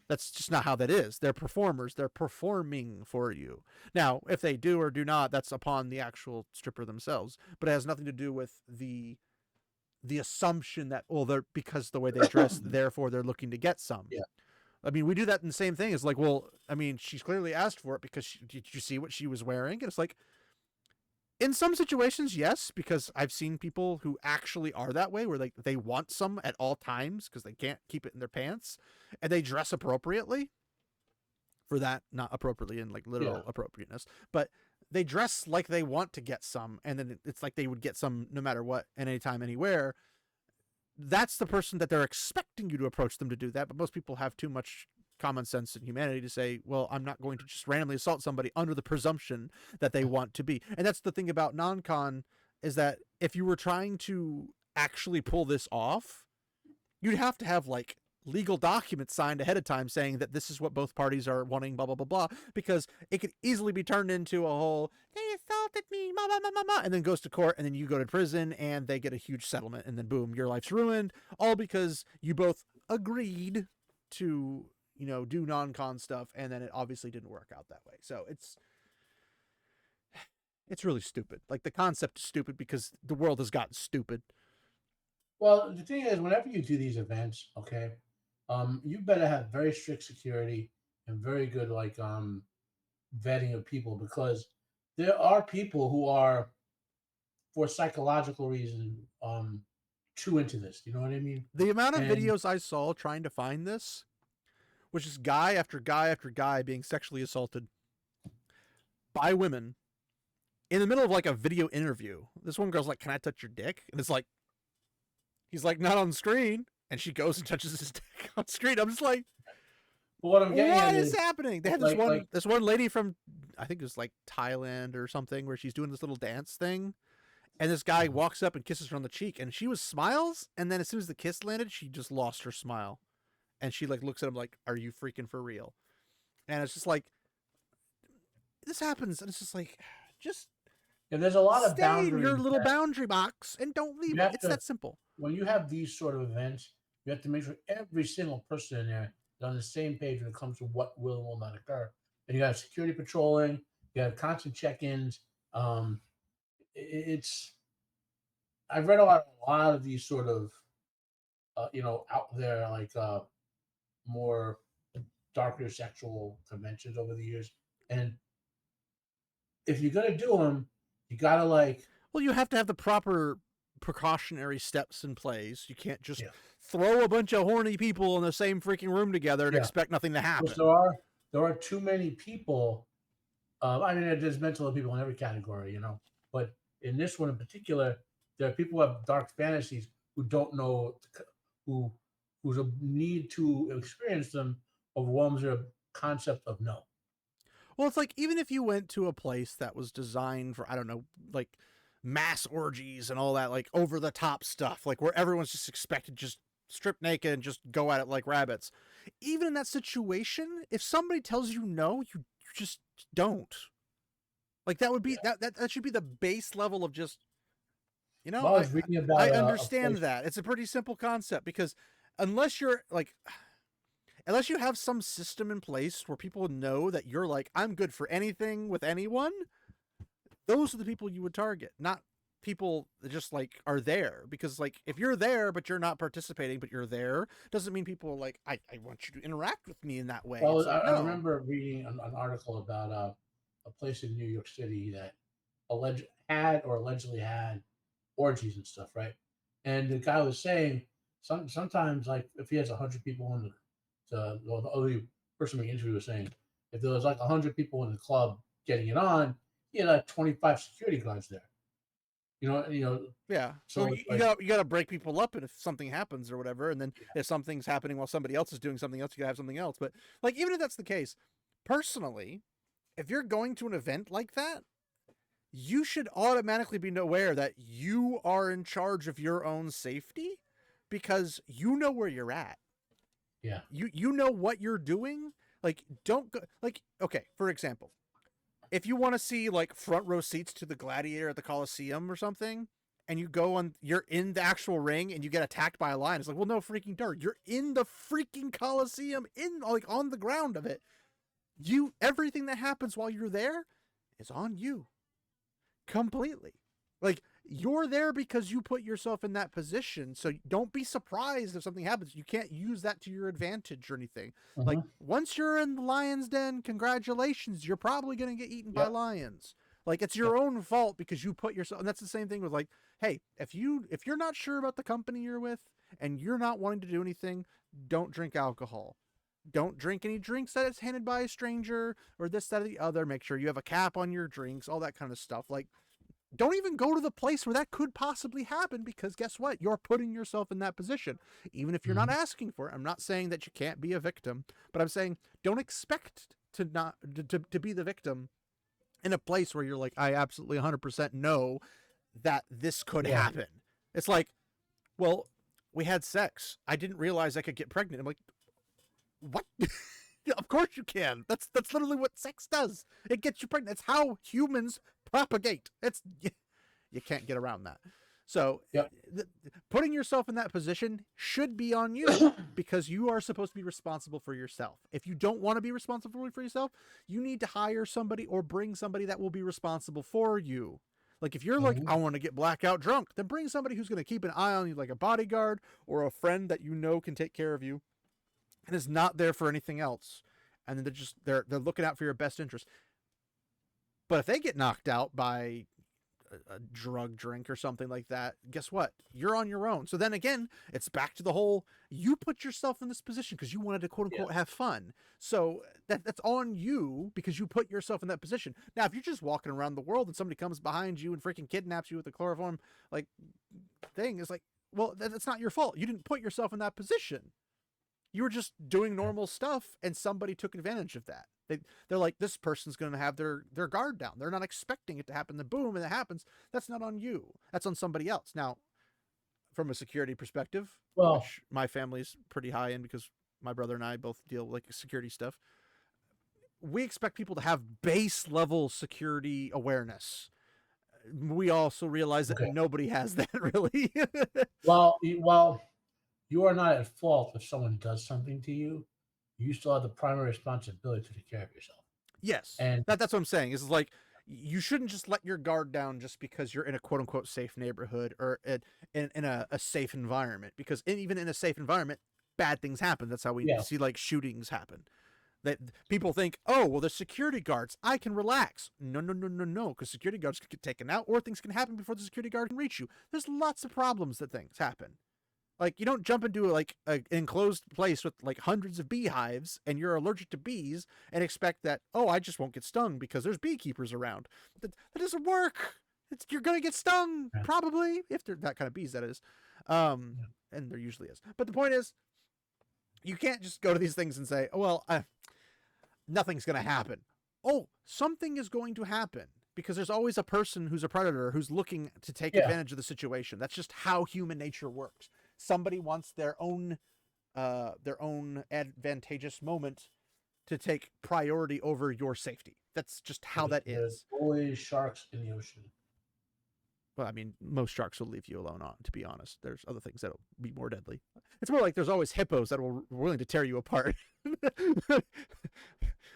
That's just not how that is. They're performers. They're performing for you. Now, if they do or do not, that's upon the actual stripper themselves. But it has nothing to do with the assumption that, well, they're because the way they dress, therefore they're looking to get some. Yeah. I mean, we do that in the same thing. It's like, well, I mean, she's clearly asked for it because did you see what she was wearing? And it's like, in some situations, yes, because I've seen people who actually are that way, where they want some at all times because they can't keep it in their pants, and they dress appropriately for that, not appropriately in like literal appropriateness, but they dress like they want to get some, and then it's like they would get some no matter what, and anytime, anywhere. That's the person that they're expecting you to approach them to do that, but most people have too much common sense and humanity to say, well, I'm not going to just randomly assault somebody under the presumption that they want to be. And that's the thing about non-con, is that if you were trying to actually pull this off, you'd have to have like legal documents signed ahead of time saying that this is what both parties are wanting, blah, blah, blah, blah, because it could easily be turned into a whole, they assaulted me, blah, blah, blah, blah, blah, and then goes to court, and then you go to prison, and they get a huge settlement, and then boom, your life's ruined, all because you both agreed to, you know, do non-con stuff, and then it obviously didn't work out that way. So it's really stupid. Like, the concept is stupid because the world has gotten stupid. Well, the thing is, whenever you do these events, okay, you better have very strict security and very good like vetting of people, because there are people who are, for psychological reasons, too into this. You know what I mean? The amount of videos I saw trying to find this, which is guy after guy after guy being sexually assaulted by women in the middle of like a video interview. This one girl's like, "Can I touch your dick?" And it's like, He's like, not on screen. And she goes and touches his dick on screen. I'm just like, But what I'm getting what at is happening? They had like, this one lady from, I think it was like Thailand or something, where she's doing this little dance thing. And this guy walks up and kisses her on the cheek, and she was smiles. And then as soon as the kiss landed, she just lost her smile. And she like looks at him like, are you freaking for real? And it's just like, this happens. And it's just like, just there's a lot of stay boundaries in your little that boundary box and don't leave you it. have It's to, that simple. when you have these sort of events, you have to make sure every single person in there is on the same page when it comes to what will and will not occur. And you got security patrolling, you have constant check-ins. It's I've read a lot of these sort of out there like more darker sexual conventions over the years, and if you're gonna do them, you gotta like. Well, you have to have the proper precautionary steps in place. You can't just throw a bunch of horny people in the same freaking room together and expect nothing to happen. Because there are too many people. I mean, there's mental people in every category, but in this one in particular, there are people who have dark fantasies who don't know whose a need to experience them overwhelms their concept of no. Well, it's like, even if you went to a place that was designed for, I don't know, like mass orgies and all that, like over the top stuff, like where everyone's just expected to just strip naked and just go at it like rabbits. Even in that situation, if somebody tells you no, you just don't. Like that would be that should be the base level of just, Well, I was reading about I understand that. It's a pretty simple concept, because unless you're like, unless you have some system in place where people know that you're like, I'm good for anything with anyone, those are the people you would target, not people that just like are there. Because like, if you're there but you're not participating but you're there, doesn't mean people are like, I want you to interact with me in that way. Well, like, I remember reading an article about a place in New York City that allegedly had orgies and stuff, right? And the guy was saying sometimes, like if he has 100 people in the other person being interviewed was saying, if there was like 100 people in the club getting it on, he had like 25 security guards there. Yeah. So you gotta break people up, and if something happens or whatever, and then if something's happening while somebody else is doing something else, you gotta have something else. But like, even if that's the case, personally, if you're going to an event like that, you should automatically be aware that you are in charge of your own safety, because you know where you're at. Yeah. You know what you're doing. Like, don't go, like, okay, for example, if you want to see like front row seats to the Gladiator at the Coliseum or something, and you're in the actual ring and you get attacked by a lion, it's like, well, no freaking dirt. You're in the freaking Coliseum, on the ground of it. Everything that happens while you're there is on you. Completely. Like, you're there because you put yourself in that position, so don't be surprised if something happens. You can't use that to your advantage or anything. Like, once you're in the lion's den, congratulations, you're probably going to get eaten by lions. Like, it's your own fault because you put yourself, and that's the same thing with like, hey, if you're not sure about the company you're with and you're not wanting to do anything, don't drink alcohol. Don't drink any drinks that is handed by a stranger or this, that, or the other. Make sure you have a cap on your drinks, all that kind of stuff. Like, don't even go to the place where that could possibly happen, because guess what? You're putting yourself in that position, even if you're not asking for it. I'm not saying that you can't be a victim, but I'm saying don't expect to be the victim in a place where you're like, I absolutely 100% know that this could happen. It's like, well, we had sex. I didn't realize I could get pregnant. I'm like, what? Of course you can. That's literally what sex does. It gets you pregnant. It's how humans propagate. You can't get around that. So putting yourself in that position should be on you, because you are supposed to be responsible for yourself. If you don't want to be responsible for yourself, you need to hire somebody or bring somebody that will be responsible for you. Like, if you're like, I want to get blackout drunk, then bring somebody who's going to keep an eye on you, like a bodyguard or a friend that you know can take care of you and is not there for anything else. And then they're looking out for your best interest. But if they get knocked out by a drug drink or something like that, guess what? You're on your own. So then again, it's back to the whole, you put yourself in this position because you wanted to quote unquote have fun. So that's on you because you put yourself in that position. Now, if you're just walking around the world and somebody comes behind you and freaking kidnaps you with a chloroform like thing, it's like, Well, that's not your fault. You didn't put yourself in that position. You were just doing normal stuff, and somebody took advantage of that. They're like, this person's going to have their guard down. They're not expecting it to happen. Then boom, and it happens. That's not on you. That's on somebody else. Now, from a security perspective, which my family's pretty high in because my brother and I both deal with like security stuff, we expect people to have base level security awareness. We also realize that nobody has that really. Well, you are not at fault if someone does something to you. You still have the primary responsibility to take care of yourself. Yes, and that's what I'm saying. Is like you shouldn't just let your guard down just because you're in a quote unquote safe neighborhood or in a safe environment. Because even in a safe environment, bad things happen. That's how we see like shootings happen. That people think, oh, well, there's security guards. I can relax. No, because security guards can get taken out or things can happen before the security guard can reach you. There's lots of problems that things happen. Like, you don't jump into like an enclosed place with like hundreds of beehives and you're allergic to bees and expect that, oh, I just won't get stung because there's beekeepers around. That doesn't work. You're going to get stung, probably, if they're that kind of bees, that is. And there usually is. But the point is, you can't just go to these things and say, oh, well, nothing's going to happen. Oh, something is going to happen because there's always a person who's a predator who's looking to take advantage of the situation. That's just how human nature works. Somebody wants their own advantageous moment to take priority over your safety. That's just how that is. There's always sharks in the ocean. Well, I mean, most sharks will leave you alone, to be honest. There's other things that'll be more deadly. It's more like there's always hippos that will willing to tear you apart.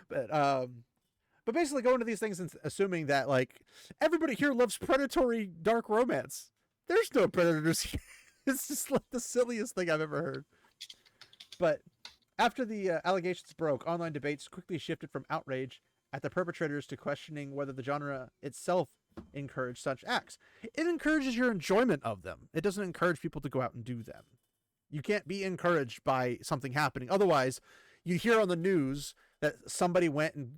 But basically going to these things and assuming that like everybody here loves predatory dark romance. There's no predators here. It's just like the silliest thing I've ever heard. But after the allegations broke, online debates quickly shifted from outrage at the perpetrators to questioning whether the genre itself encouraged such acts. It encourages your enjoyment of them. It doesn't encourage people to go out and do them. You can't be encouraged by something happening. Otherwise, you hear on the news that somebody went and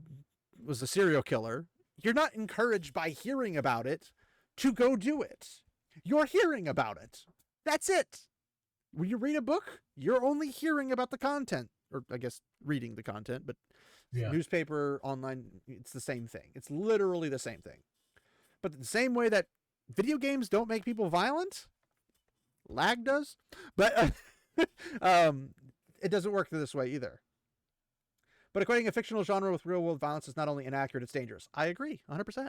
was a serial killer. You're not encouraged by hearing about it to go do it. You're hearing about it. That's it. When you read a book, you're only hearing about the content, or I guess reading the content, but newspaper, online, it's the same thing. It's literally the same thing. But the same way that video games don't make people violent, lag does, but it doesn't work this way either. But equating a fictional genre with real-world violence is not only inaccurate, it's dangerous. I agree, 100%.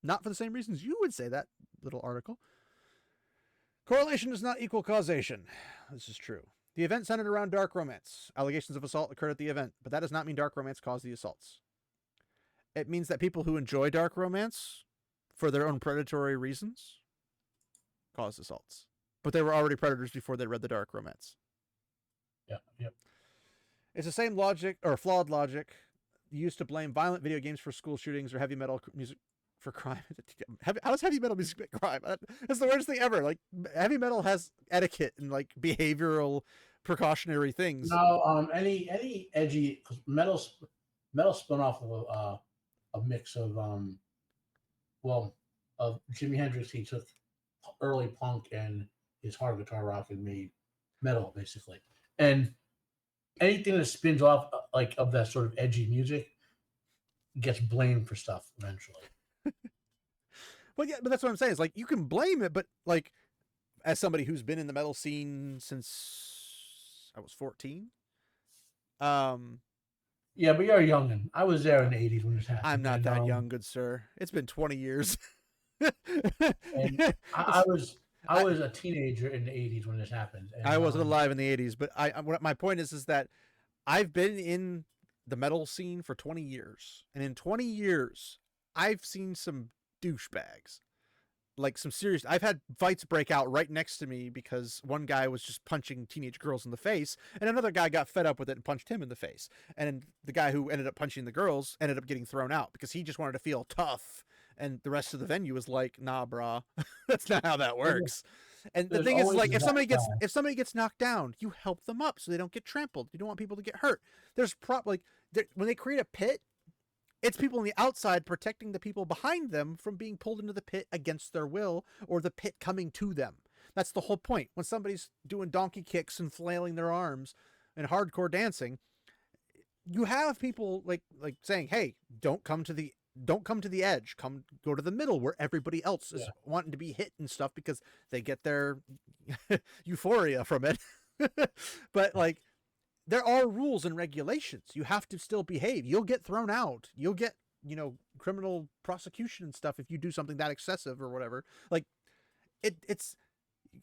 Not for the same reasons you would say that little article. Correlation does not equal causation. This is true. The event centered around dark romance. Allegations of assault occurred at the event, but that does not mean dark romance caused the assaults. It means that people who enjoy dark romance for their own predatory reasons caused assaults. But they were already predators before they read the dark romance. Yep. It's the same logic, or flawed logic, used to blame violent video games for school shootings or heavy metal music for crime. How does heavy metal music make crime? That's the weirdest thing ever. Like, heavy metal has etiquette and like behavioral precautionary things. No, any edgy, because metal spun off of a mix of of Jimi Hendrix. He took early punk and his hard guitar rock and made metal basically, and anything that spins off like of that sort of edgy music gets blamed for stuff eventually. Well, yeah, but that's what I'm saying. Is like you can blame it, but like as somebody who's been in the metal scene since I was 14, yeah, but you're young, and I was there in the 80s when this happened. I'm not that young, good sir. It's been 20 years. And I was a teenager in the 80s when this happened. And, I wasn't alive in the 80s, but my point is that I've been in the metal scene for 20 years, and in 20 years, I've seen some douchebags. Like some serious, I've had fights break out right next to me because one guy was just punching teenage girls in the face and another guy got fed up with it and punched him in the face. And the guy who ended up punching the girls ended up getting thrown out because he just wanted to feel tough. And the rest of the venue was like, nah, brah, that's not how that works. And the thing is like, if somebody gets knocked down, you help them up so they don't get trampled. You don't want people to get hurt. There's when they create a pit, it's people on the outside protecting the people behind them from being pulled into the pit against their will or the pit coming to them. That's the whole point. When somebody's doing donkey kicks and flailing their arms and hardcore dancing, you have people like saying, "Hey, don't come to the edge. Go to the middle where everybody else is wanting to be hit and stuff because they get their euphoria from it." But like, there are rules and regulations. You have to still behave. You'll get thrown out. You'll get, criminal prosecution and stuff if you do something that excessive or whatever. Like, it's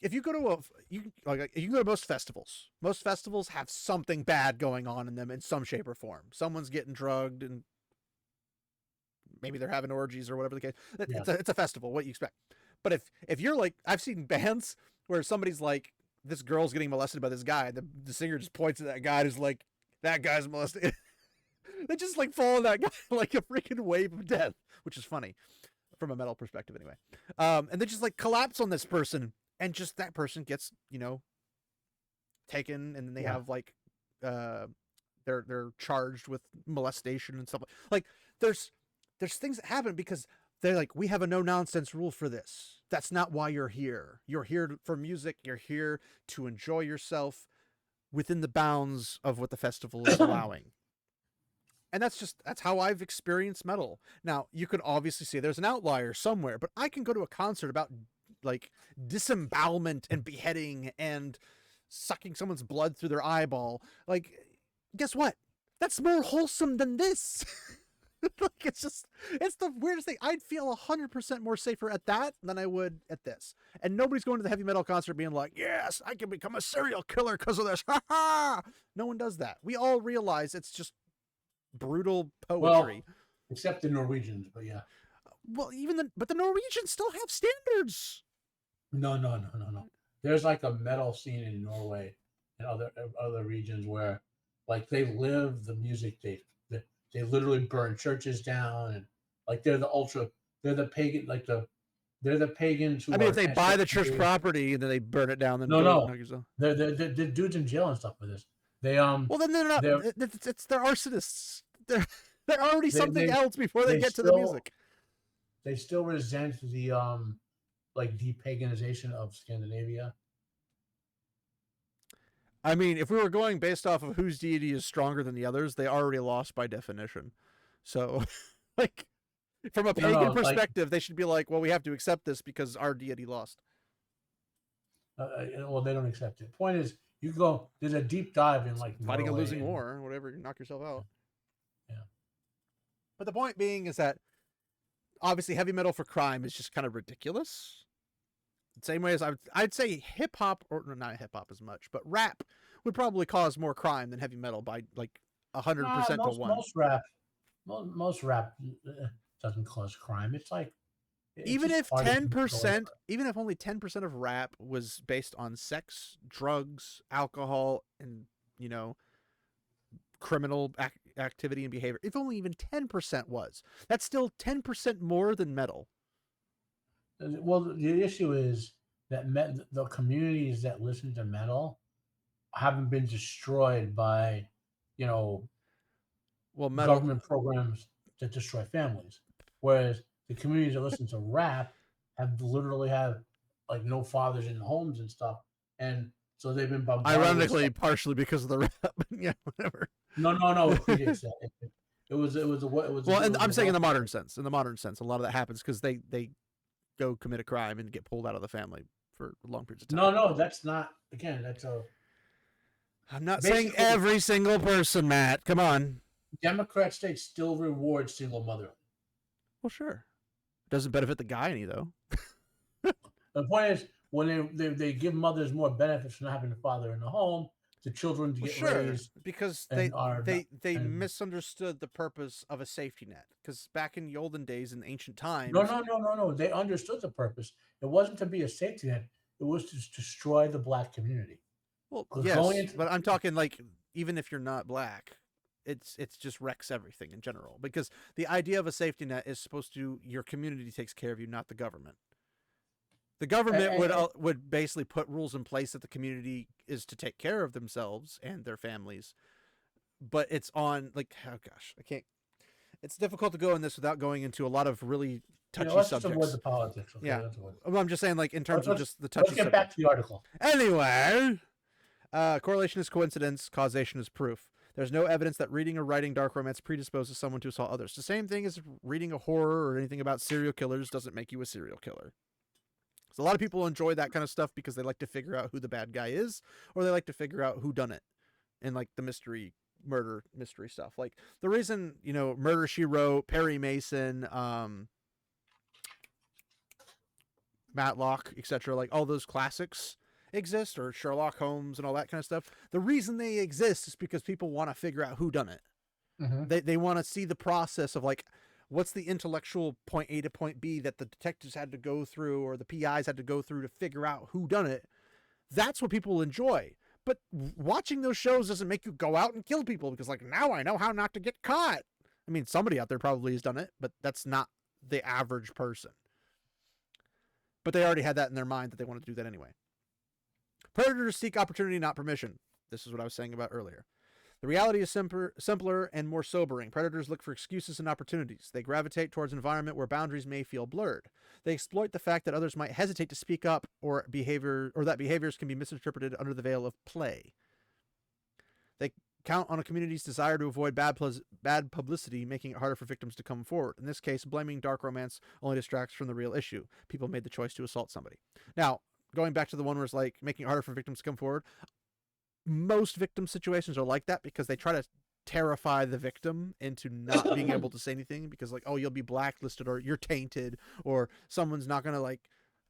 if you go to you can go to most festivals. Most festivals have something bad going on in them in some shape or form. Someone's getting drugged and maybe they're having orgies or whatever the case. It's a festival. What you expect? But if you're like, I've seen bands where somebody's like, this girl's getting molested by this guy, and the singer just points at that guy and is like, that guy's molested. They just like fall on that guy like a freaking wave of death, which is funny from a metal perspective anyway. And they just like collapse on this person, and just that person gets, taken, and then they have like they're charged with molestation and stuff. Like there's things that happen because they're like, we have a no nonsense rule for this. That's not why you're here. You're here for music. You're here to enjoy yourself within the bounds of what the festival is allowing. And that's how I've experienced metal. Now, you could obviously say there's an outlier somewhere, but I can go to a concert about like disembowelment and beheading and sucking someone's blood through their eyeball. Like, guess what? That's more wholesome than this. Like, it's the weirdest thing. I'd feel 100% more safer at that than I would at this. And nobody's going to the heavy metal concert being like, yes, I can become a serial killer because of this. Ha ha! No one does that. We all realize it's just brutal poetry. Well, except the Norwegians, but yeah. Well, but the Norwegians still have standards. No. There's like a metal scene in Norway and other regions where like they live the music. They literally burn churches down, and like they're the pagans who if they buy the church property and then they burn it down, then no. They're dudes in jail and stuff for this. Well, then they're not. They're arsonists. They're already something else before they get to the music. They still resent the like depaganization of Scandinavia. I mean, if we were going based off of whose deity is stronger than the others, they already lost by definition. So, like, from a pagan perspective, they should be like, well, we have to accept this because our deity lost. Well, they don't accept it. Point is, you go, there's a deep dive in like fighting a losing war or whatever, you knock yourself out. Yeah. But the point being is that obviously heavy metal for crime is just kind of ridiculous. The same way as I'd say hip hop, or not hip hop as much, but rap would probably cause more crime than heavy metal by like 100% to 1. Most rap doesn't cause crime. It's like even if 10%, even if only 10% of rap was based on sex, drugs, alcohol, and criminal activity and behavior, if only even 10% was, that's still 10% more than metal. Well, the issue is that the communities that listen to metal haven't been destroyed by, government programs that destroy families. Whereas the communities that listen to rap literally have like no fathers in homes and stuff, and so they've been bombarded. Ironically, partially because of the rap. Yeah, whatever. No. It was. Well, and I'm saying in the modern sense. In the modern sense, a lot of that happens because they go commit a crime and get pulled out of the family for long periods of time. No, that's not. Again, that's a. I'm not saying every single person, Matt. Come on. Democrat states still reward single motherhood. Well, sure. Doesn't benefit the guy any though. The point is, when they give mothers more benefits from having a father in the home, the children to get raised because they misunderstood the purpose of a safety net. Because back in the olden days, in ancient times, no, they understood the purpose. It wasn't to be a safety net; it was to destroy the black community. Well, yes, but I'm talking like even if you're not black, it's just wrecks everything in general. Because the idea of a safety net is supposed to your community takes care of you, not the government. The government would basically put rules in place that the community is to take care of themselves and their families. But it's on like, oh gosh, I can't. It's difficult to go in this without going into a lot of really touchy let's just avoid subjects. the politics. Okay? Yeah. Let's avoid it. Well, I'm just saying, like, in terms of just the touchy Let's get back to the article. Anyway, correlation is coincidence, causation is proof. There's no evidence that reading or writing dark romance predisposes someone to assault others. The same thing as reading a horror or anything about serial killers doesn't make you a serial killer. So a lot of people enjoy that kind of stuff because they like to figure out who the bad guy is, or they like to figure out who done it, and like the murder mystery stuff. Like the reason, Murder, She Wrote, Perry Mason, Matlock, etc., like all those classics exist, or Sherlock Holmes and all that kind of stuff. The reason they exist is because people want to figure out who done it. Mm-hmm. They want to see the process of like, what's the intellectual point A to point B that the detectives had to go through, or the PIs had to go through to figure out who done it. That's what people enjoy. But watching those shows doesn't make you go out and kill people, because like, now I know how not to get caught. I mean, somebody out there probably has done it, but that's not the average person. But they already had that in their mind that they wanted to do that anyway. Predators seek opportunity, not permission. This is what I was saying about earlier. The reality is simpler and more sobering. Predators look for excuses and opportunities. They gravitate towards an environment where boundaries may feel blurred. They exploit the fact that others might hesitate to speak up, or that behaviors can be misinterpreted under the veil of play. They count on a community's desire to avoid bad publicity, making it harder for victims to come forward. In this case, blaming dark romance only distracts from the real issue. People made the choice to assault somebody. Now, going back to the one where it's like making it harder for victims to come forward, most victim situations are like that because they try to terrify the victim into not being able to say anything, because like, oh, you'll be blacklisted, or you're tainted, or someone's not gonna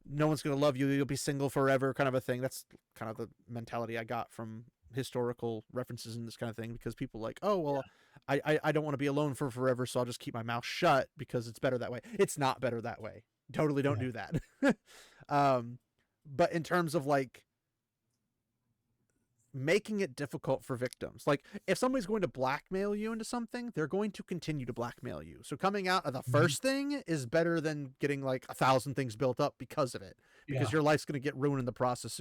no one's gonna love you, you'll be single forever, kind of a thing. That's kind of the mentality I got from historical references and this kind of thing, because people like, oh well, yeah. I don't want to be alone for forever, so I'll just keep my mouth shut because it's better that way. It's not better that way. Totally don't do that. But in terms of like making it difficult for victims, like if somebody's going to blackmail you into something, they're going to continue to blackmail you. So coming out of the first thing is better than getting like 1,000 things built up because of it, because your life's going to get ruined in the process.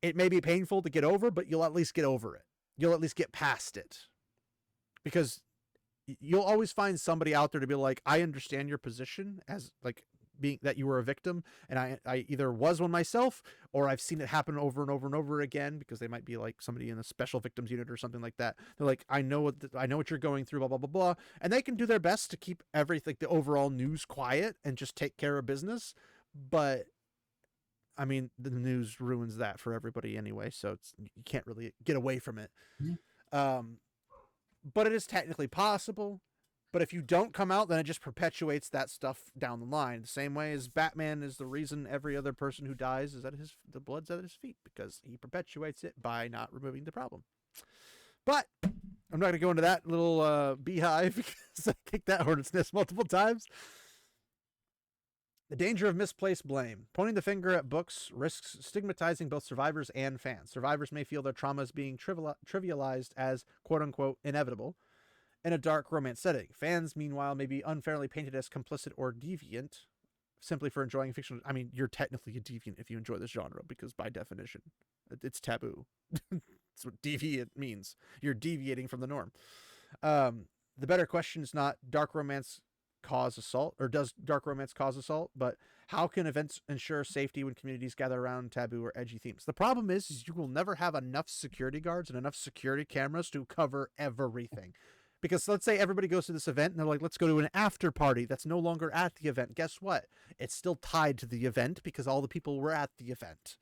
It may be painful to get over, but you'll at least get over it. You'll at least get past it, because you'll always find somebody out there to be like, I understand your position as like being that you were a victim, and I either was one myself, or I've seen it happen over and over and over again, because they might be like somebody in a special victims unit or something like that. They're like, I know what you're going through, blah blah blah blah, and they can do their best to keep everything, the overall news, quiet and just take care of business. But I mean, the news ruins that for everybody anyway, so you can't really get away from it. But it is technically possible. But if you don't come out, then it just perpetuates that stuff down the line. The same way as Batman is the reason every other person who dies is the blood's at his feet, because he perpetuates it by not removing the problem. But I'm not going to go into that little beehive, because I kicked that hornet's nest multiple times. The danger of misplaced blame. Pointing the finger at books risks stigmatizing both survivors and fans. Survivors may feel their trauma is being trivialized as quote-unquote inevitable in a dark romance setting. Fans, meanwhile, may be unfairly painted as complicit or deviant simply for enjoying fiction. I mean, you're technically a deviant if you enjoy this genre, because by definition, it's taboo. That's what deviant means. You're deviating from the norm. The better question is not dark romance cause assault, or does dark romance cause assault, but how can events ensure safety when communities gather around taboo or edgy themes? The problem is you will never have enough security guards and enough security cameras to cover everything. Because let's say everybody goes to this event and they're like, let's go to an after party that's no longer at the event. Guess what? It's still tied to the event because all the people were at the event.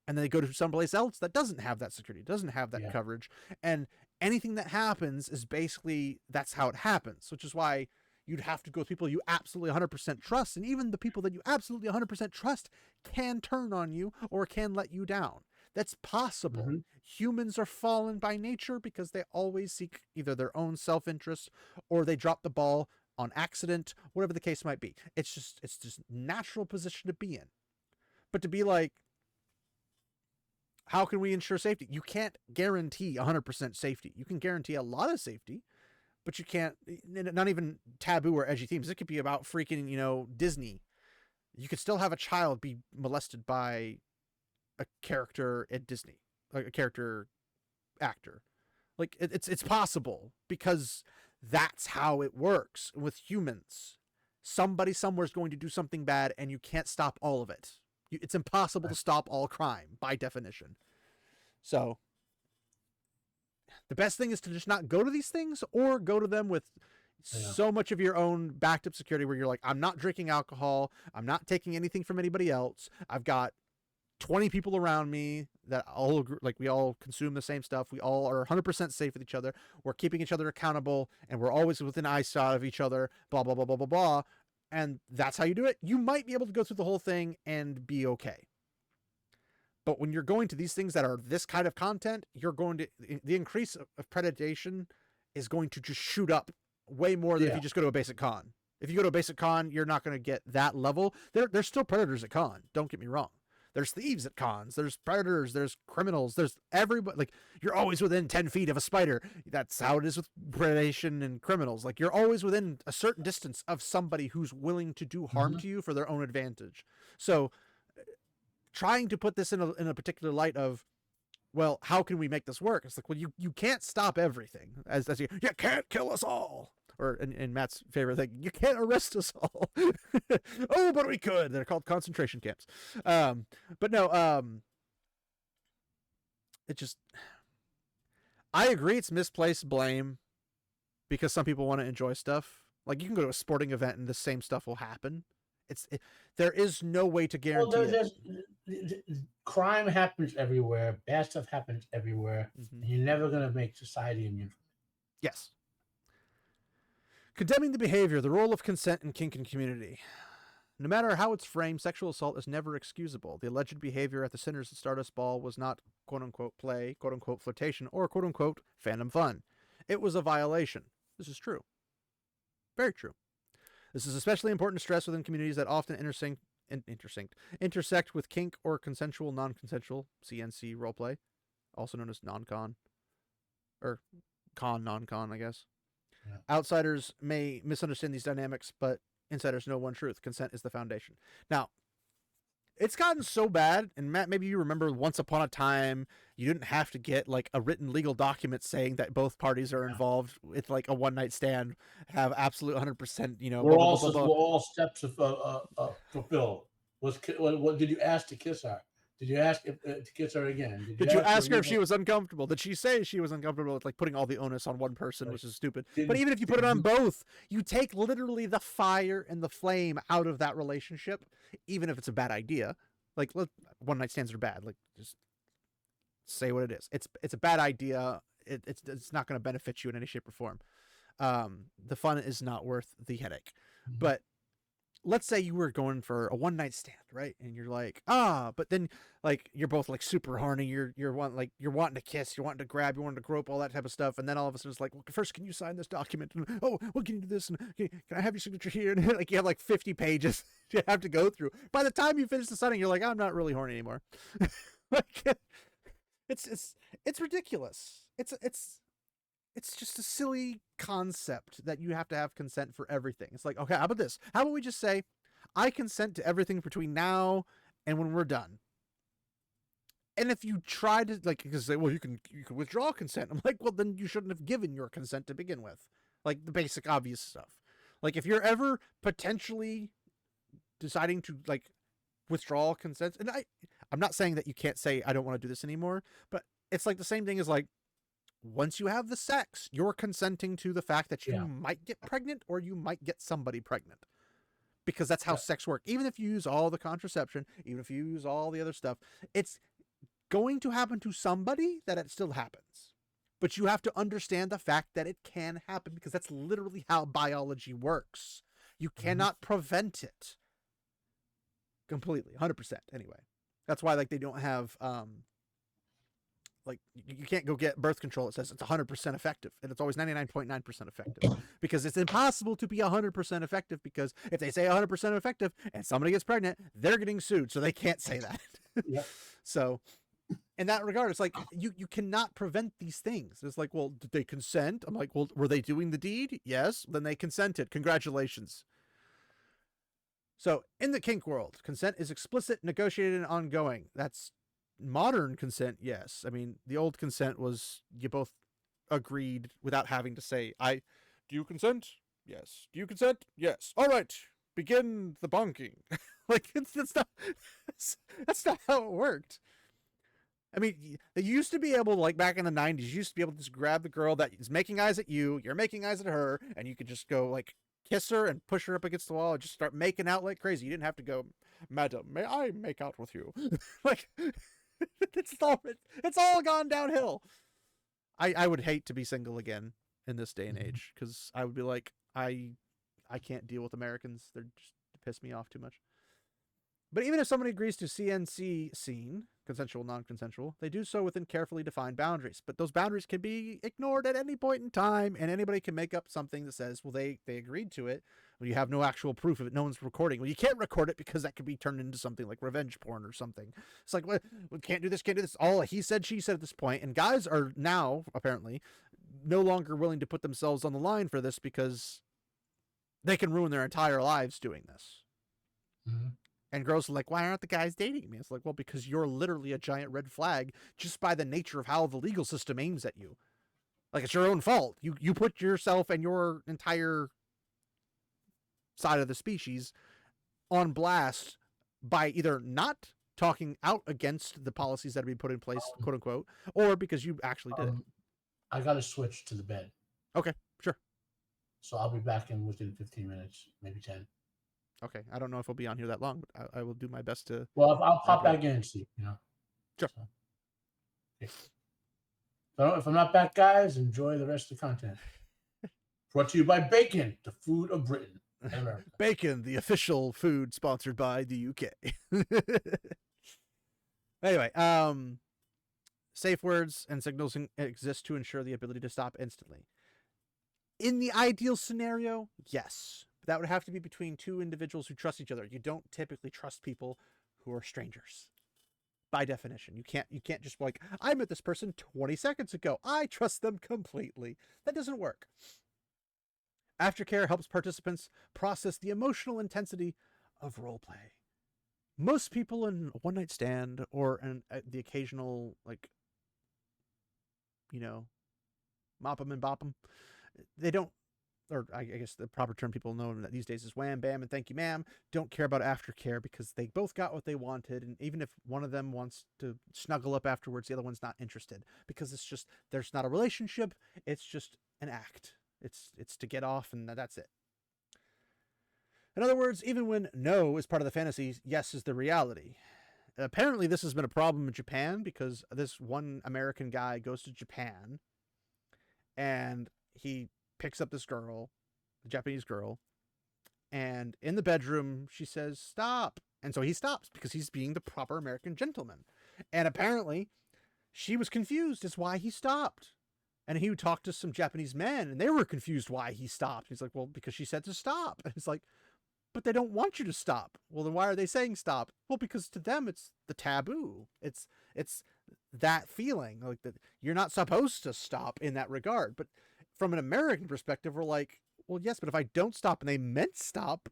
And then they go to someplace else that doesn't have that security, doesn't have that coverage. And anything that happens is basically, that's how it happens, which is why you'd have to go with people you absolutely 100% trust. And even the people that you absolutely 100% trust can turn on you or can let you down. That's possible. Mm-hmm. Humans are fallen by nature because they always seek either their own self-interest or they drop the ball on accident, whatever the case might be. It's just natural position to be in. But to be like, how can we ensure safety? You can't guarantee 100% safety. You can guarantee a lot of safety, but you can't, not even taboo or edgy themes. It could be about freaking, Disney. You could still have a child be molested by a character at Disney, like a character actor. Like it's possible because that's how it works with humans. somebody somewhere is going to do something bad, and you can't stop all of it. It's impossible to stop all crime by definition. So the best thing is to just not go to these things, or go to them with so much of your own backed up security where you're like, I'm not drinking alcohol. I'm not taking anything from anybody else. I've got 20 people around me that all agree, like we all consume the same stuff. We all are 100% safe with each other. We're keeping each other accountable, and we're always within eyesight of each other, blah, blah, blah, blah, blah, blah. And that's how you do it. You might be able to go through the whole thing and be okay. But when you're going to these things that are this kind of content, you're going to, the increase of predation is going to just shoot up way more than if you just go to a basic con. If you go to a basic con, you're not going to get that level. There's still predators at con. Don't get me wrong. There's thieves at cons. There's predators. There's criminals. There's everybody. Like, you're always within 10 feet of a spider. That's how it is with predation and criminals. Like, you're always within a certain distance of somebody who's willing to do harm to you for their own advantage. So trying to put this in a particular light of, well, how can we make this work? It's like, well, you can't stop everything. As you can't kill us all. Or in Matt's favorite thing, you can't arrest us all. Oh, but we could. They're called concentration camps. But no, it just, I agree it's misplaced blame because some people want to enjoy stuff. Like, you can go to a sporting event and the same stuff will happen. There is no way to guarantee it. Crime happens everywhere. Bad stuff happens everywhere. And you're never going to make society immune from it. Yes. Condemning the behavior, the role of consent in kink and community. No matter how it's framed, sexual assault is never excusable. The alleged behavior at the Sinners Stardust Ball was not quote-unquote play, quote-unquote flirtation, or quote-unquote fandom fun. It was a violation. This is true. Very true. This is especially important to stress within communities that often intersect with kink or consensual, non-consensual, CNC roleplay, also known as non-con, or con, non-con, I guess. Yeah. Outsiders may misunderstand these dynamics, but insiders know one truth. Consent is the foundation. Now, it's gotten so bad, and Matt, maybe you remember once upon a time, you didn't have to get like a written legal document saying that both parties are involved with like a one-night stand, have absolute 100%, you know. We're all steps fulfilled. What did you ask to kiss her? Did you ask to kiss her again? Did you ask her if she was uncomfortable? Did she say she was uncomfortable with like putting all the onus on one person, which is stupid? But even if you put it on both, you take literally the fire and the flame out of that relationship, even if it's a bad idea. Like, one night stands are bad. Like, just say what it is. It's a bad idea. It's not going to benefit you in any shape or form. The fun is not worth the headache. But let's say you were going for a one night stand, right? And you're like, but then like you're both like super horny. You're wanting to kiss, you're wanting to grab, you're wanting to grope, all that type of stuff. And then all of a sudden it's like, well, first, can you sign this document? And, oh, well, can you do this? And can I have your signature here? And like you have like 50 pages you have to go through. By the time you finish the signing, you're like, I'm not really horny anymore. Like, it's ridiculous. It's just a silly concept that you have to have consent for everything. It's like, okay, how about this? How about we just say, I consent to everything between now and when we're done. And if you try to, like, because say, well, you can withdraw consent. I'm like, well, then you shouldn't have given your consent to begin with. Like, the basic obvious stuff. Like, if you're ever potentially deciding to, like, withdraw consent, and I'm not saying that you can't say, I don't want to do this anymore, but it's like the same thing as like, once you have the sex, you're consenting to the fact that you might get pregnant or you might get somebody pregnant. Because that's how sex works. Even if you use all the contraception, even if you use all the other stuff, it's going to happen to somebody that it still happens. But you have to understand the fact that it can happen because that's literally how biology works. You cannot prevent it. Completely. 100% anyway. That's why like they don't have like you can't go get birth control. It says it's 100% effective, and it's always 99.9% effective because it's impossible to be 100% effective. Because if they say 100% effective and somebody gets pregnant, they're getting sued, so they can't say that. So, in that regard, it's like you cannot prevent these things. It's like, well, did they consent? I'm like, well, were they doing the deed? Yes, then they consented. Congratulations. So, in the kink world, consent is explicit, negotiated, and ongoing. That's modern consent, yes. I mean, the old consent was you both agreed without having to say, do you consent? Yes. Do you consent? Yes. All right. begin the bonking. Like that's not how it worked. I mean, they used to be able to, like back in the 90s, you used to be able to just grab the girl that is making eyes at you, you're making eyes at her, and you could just go like kiss her and push her up against the wall and just start making out like crazy. You didn't have to go, "Madam, may I make out with you?" Like it's all gone downhill. I would hate to be single again in this day and age, because I would be like, I can't deal with Americans. They're just piss me off too much. But even if somebody agrees to CNC scene, consensual, non-consensual, they do so within carefully defined boundaries. But those boundaries can be ignored at any point in time, and anybody can make up something that says, well, they agreed to it. Well, you have no actual proof of it. No one's recording. Well, you can't record it because that could be turned into something like revenge porn or something. It's like, well, we can't do this, can't do this. All he said, she said at this point. And guys are now, apparently, no longer willing to put themselves on the line for this because they can ruin their entire lives doing this. Mm-hmm. And girls are like, why aren't the guys dating me? It's like, well, because you're literally a giant red flag just by the nature of how the legal system aims at you. Like, it's your own fault. You put yourself and your entire side of the species on blast by either not talking out against the policies that have been put in place, quote unquote, or because you actually did it. I got to switch to the bed. Okay, sure. So I'll be back in within 15 minutes, maybe 10. Okay, I don't know if I'll be on here that long, but I will do my best to. Well, I'll pop back in and see, you know. Sure. So, okay. So if I'm not back, guys, enjoy the rest of the content. Brought to you by Bacon, the food of Britain and America. Bacon, the official food sponsored by the UK. Anyway, safe words and signals exist to ensure the ability to stop instantly. In the ideal scenario, yes. That would have to be between two individuals who trust each other. You don't typically trust people who are strangers. By definition, you can't just be like, I met this person 20 seconds ago. I trust them completely. That doesn't work. Aftercare helps participants process the emotional intensity of roleplay. Most people in a one-night stand or the occasional, like, you know, mop 'em and bop 'em, they don't, or I guess the proper term people know that these days is wham, bam, and thank you, ma'am, don't care about aftercare because they both got what they wanted. And even if one of them wants to snuggle up afterwards, the other one's not interested because it's just, there's not a relationship. It's just an act. It's to get off and that's it. In other words, even when no is part of the fantasy, yes is the reality. Apparently this has been a problem in Japan because this one American guy goes to Japan and he picks up this girl, the Japanese girl, and in the bedroom she says stop, and so he stops because he's being the proper American gentleman. And apparently she was confused as why he stopped, and he would talk to some Japanese men and they were confused why he stopped. He's like, well, because she said to stop. And it's like, but they don't want you to stop. Well, then why are they saying stop? Well, because to them it's the taboo. It's that feeling like that you're not supposed to stop in that regard. But from an American perspective, we're like, well, yes, but if I don't stop and they meant stop,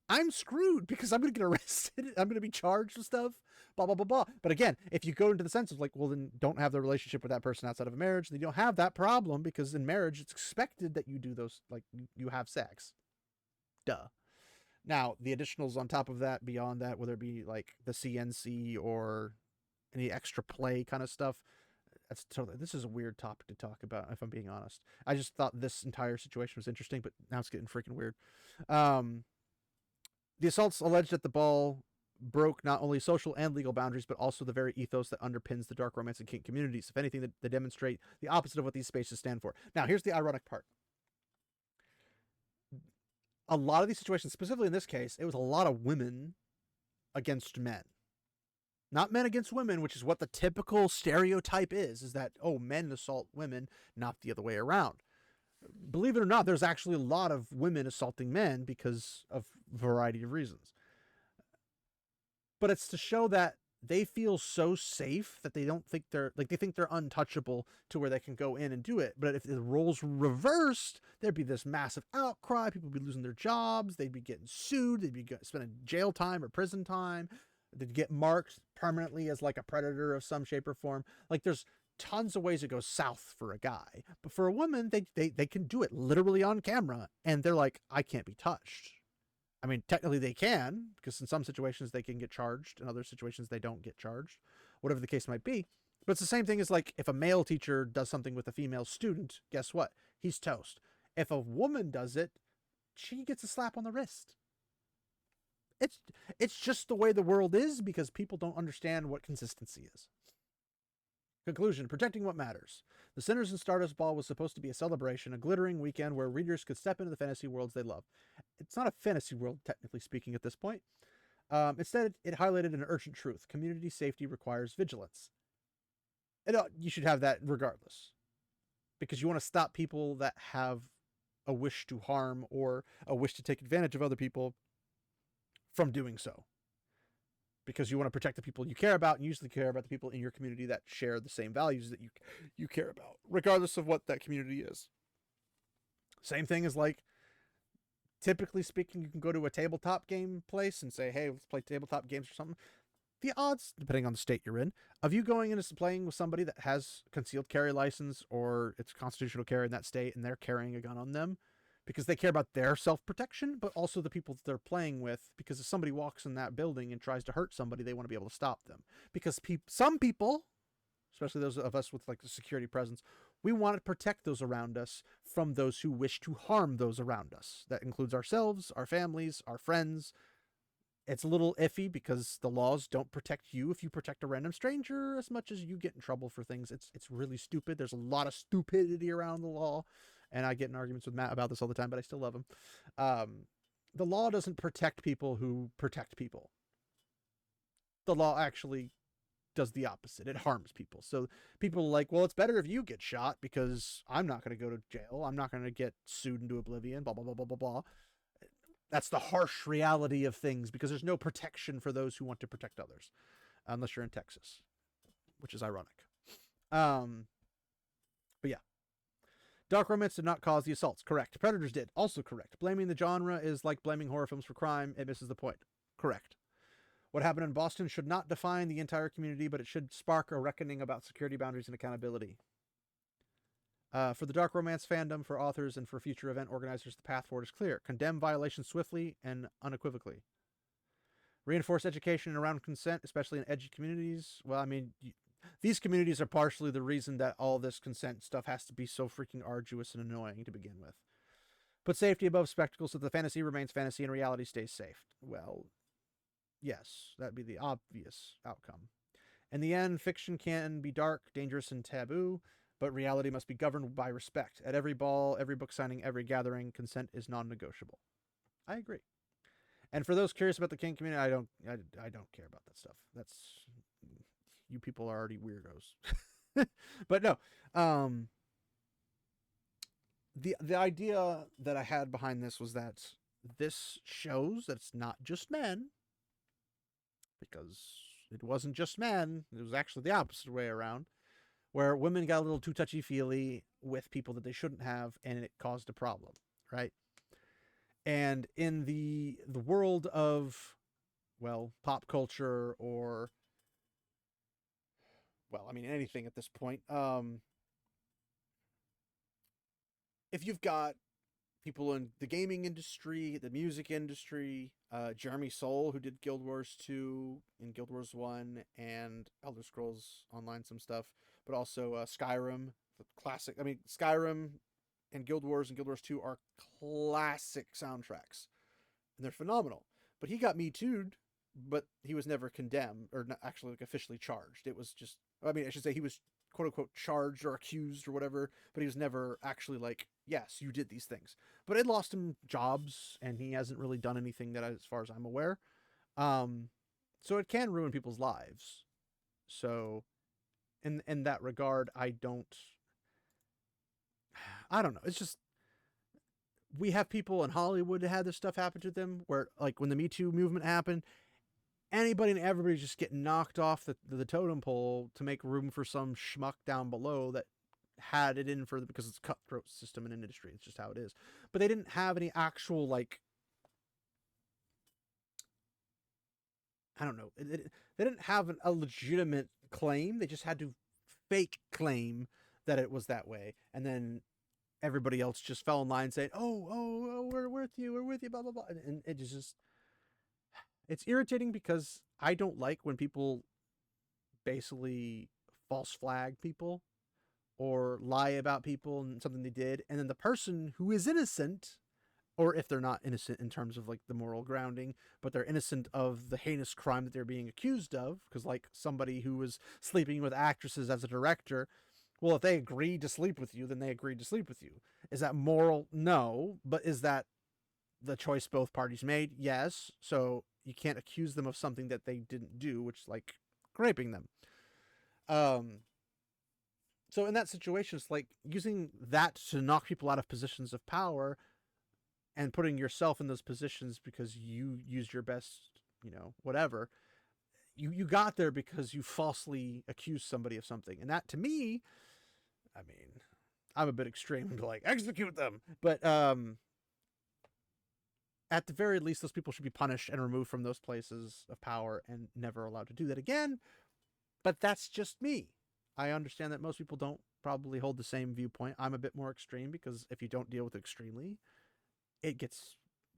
I'm screwed because I'm going to get arrested. I'm going to be charged with stuff, blah, blah, blah, blah. But again, if you go into the sense of like, well, then don't have the relationship with that person outside of a marriage, then you don't have that problem because in marriage, it's expected that you do those, like you have sex. Duh. Now, the additionals on top of that, beyond that, whether it be like the CNC or any extra play kind of stuff, that's totally, this is a weird topic to talk about, if I'm being honest. I just thought this entire situation was interesting, but now it's getting freaking weird. The assaults alleged at the ball broke not only social and legal boundaries, but also the very ethos that underpins the dark romance and kink communities. If anything, they demonstrate the opposite of what these spaces stand for. Now, here's the ironic part. A lot of these situations, specifically in this case, it was a lot of women against men. Not men against women, which is what the typical stereotype is that, oh, men assault women, not the other way around. Believe it or not, there's actually a lot of women assaulting men because of a variety of reasons. But it's to show that they feel so safe that they don't think they think they're untouchable to where they can go in and do it. But if the roles were reversed, there'd be this massive outcry. People would be losing their jobs. They'd be getting sued. They'd be spending jail time or prison time. They'd get marked permanently as like a predator of some shape or form. Like there's tons of ways it goes south for a guy, but for a woman, they can do it literally on camera, and they're like, I can't be touched. I mean, technically they can, because in some situations they can get charged, in other situations they don't get charged, whatever the case might be. But it's the same thing as like if a male teacher does something with a female student, guess what? He's toast. If a woman does it, she gets a slap on the wrist. It's just the way the world is because people don't understand what consistency is. Conclusion, protecting what matters. The Sinners in Stardust Ball was supposed to be a celebration, a glittering weekend where readers could step into the fantasy worlds they love. It's not a fantasy world, technically speaking, at this point. Instead, it highlighted an urgent truth. Community safety requires vigilance. And you should have that regardless. Because you want to stop people that have a wish to harm or a wish to take advantage of other people from doing so. Because you want to protect the people you care about and usually care about the people in your community that share the same values that you care about, regardless of what that community is. Same thing as like, typically speaking, you can go to a tabletop game place and say, hey, let's play tabletop games or something. The odds, depending on the state you're in, of you going into playing with somebody that has concealed carry license or it's constitutional carry in that state and they're carrying a gun on them because they care about their self-protection, but also the people that they're playing with, because if somebody walks in that building and tries to hurt somebody, they want to be able to stop them. Because some people, especially those of us with like the security presence, we want to protect those around us from those who wish to harm those around us. That includes ourselves, our families, our friends. It's a little iffy because the laws don't protect you if you protect a random stranger as much as you get in trouble for things. It's really stupid. There's a lot of stupidity around the law. And I get in arguments with Matt about this all the time, but I still love him. The law doesn't protect people who protect people. The law actually does the opposite. It harms people. So people are like, well, it's better if you get shot because I'm not going to go to jail. I'm not going to get sued into oblivion, blah, blah, blah, blah, blah, blah. That's the harsh reality of things because there's no protection for those who want to protect others, unless you're in Texas, which is ironic. But yeah. Dark Romance did not cause the assaults. Correct. Predators did. Also correct. Blaming the genre is like blaming horror films for crime. It misses the point. Correct. What happened in Boston should not define the entire community, but it should spark a reckoning about security boundaries and accountability. For the Dark Romance fandom, for authors, and for future event organizers, the path forward is clear. Condemn violations swiftly and unequivocally. Reinforce education around consent, especially in edgy communities. Well, I mean, these communities are partially the reason that all this consent stuff has to be so freaking arduous and annoying to begin with. Put safety above spectacle so that the fantasy remains fantasy and reality stays safe. Well, yes, that'd be the obvious outcome. In the end, fiction can be dark, dangerous, and taboo, but reality must be governed by respect. At every ball, every book signing, every gathering, consent is non-negotiable. I agree. And for those curious about the kink community, I don't care about that stuff. That's, you people are already weirdos. But no, the idea that I had behind this was that this shows that it's not just men, because it wasn't just men. It was actually the opposite way around, where women got a little too touchy-feely with people that they shouldn't have, and it caused a problem, right? And in the world of, well, pop culture or, well, I mean, anything at this point, if you've got people in the gaming industry, the music industry, Jeremy Soule, who did Guild Wars 2 and Guild Wars 1 and Elder Scrolls Online some stuff, but also Skyrim, the classic. I mean, Skyrim and Guild Wars 2 are classic soundtracks, and they're phenomenal. But he got Me Too'd, but he was never condemned, or not actually like officially charged. It was just, I mean, I should say he was quote unquote charged or accused or whatever, but he was never actually like, yes, you did these things. But it lost him jobs, and he hasn't really done anything that, as far as I'm aware. So it can ruin people's lives. So in that regard, I don't know. It's just, we have people in Hollywood that had this stuff happen to them, where like when the Me Too movement happened, anybody and everybody just get knocked off the totem pole to make room for some schmuck down below that had it in for them, because it's a cutthroat system in an industry. It's just how it is. But they didn't have any actual, like, I don't know. They didn't have a legitimate claim. They just had to fake claim that it was that way, and then everybody else just fell in line saying, "Oh, we're with you, blah blah blah," and it just it's irritating because I don't like when people basically false flag people or lie about people and something they did, and then the person who is innocent, or if they're not innocent in terms of like the moral grounding, but they're innocent of the heinous crime that they're being accused of, because like somebody who was sleeping with actresses as a director, well, if they agreed to sleep with you, then they agreed to sleep with you. Is that moral? No. But is that the choice both parties made? Yes. So you can't accuse them of something that they didn't do, which is like raping them. So in that situation, it's like using that to knock people out of positions of power and putting yourself in those positions because you used your best, whatever. You got there because you falsely accused somebody of something. And that, to me, I mean, I'm a bit extreme to like execute them, but at the very least, those people should be punished and removed from those places of power and never allowed to do that again. But that's just me. I understand that most people don't probably hold the same viewpoint. I'm a bit more extreme because if you don't deal with it extremely, it gets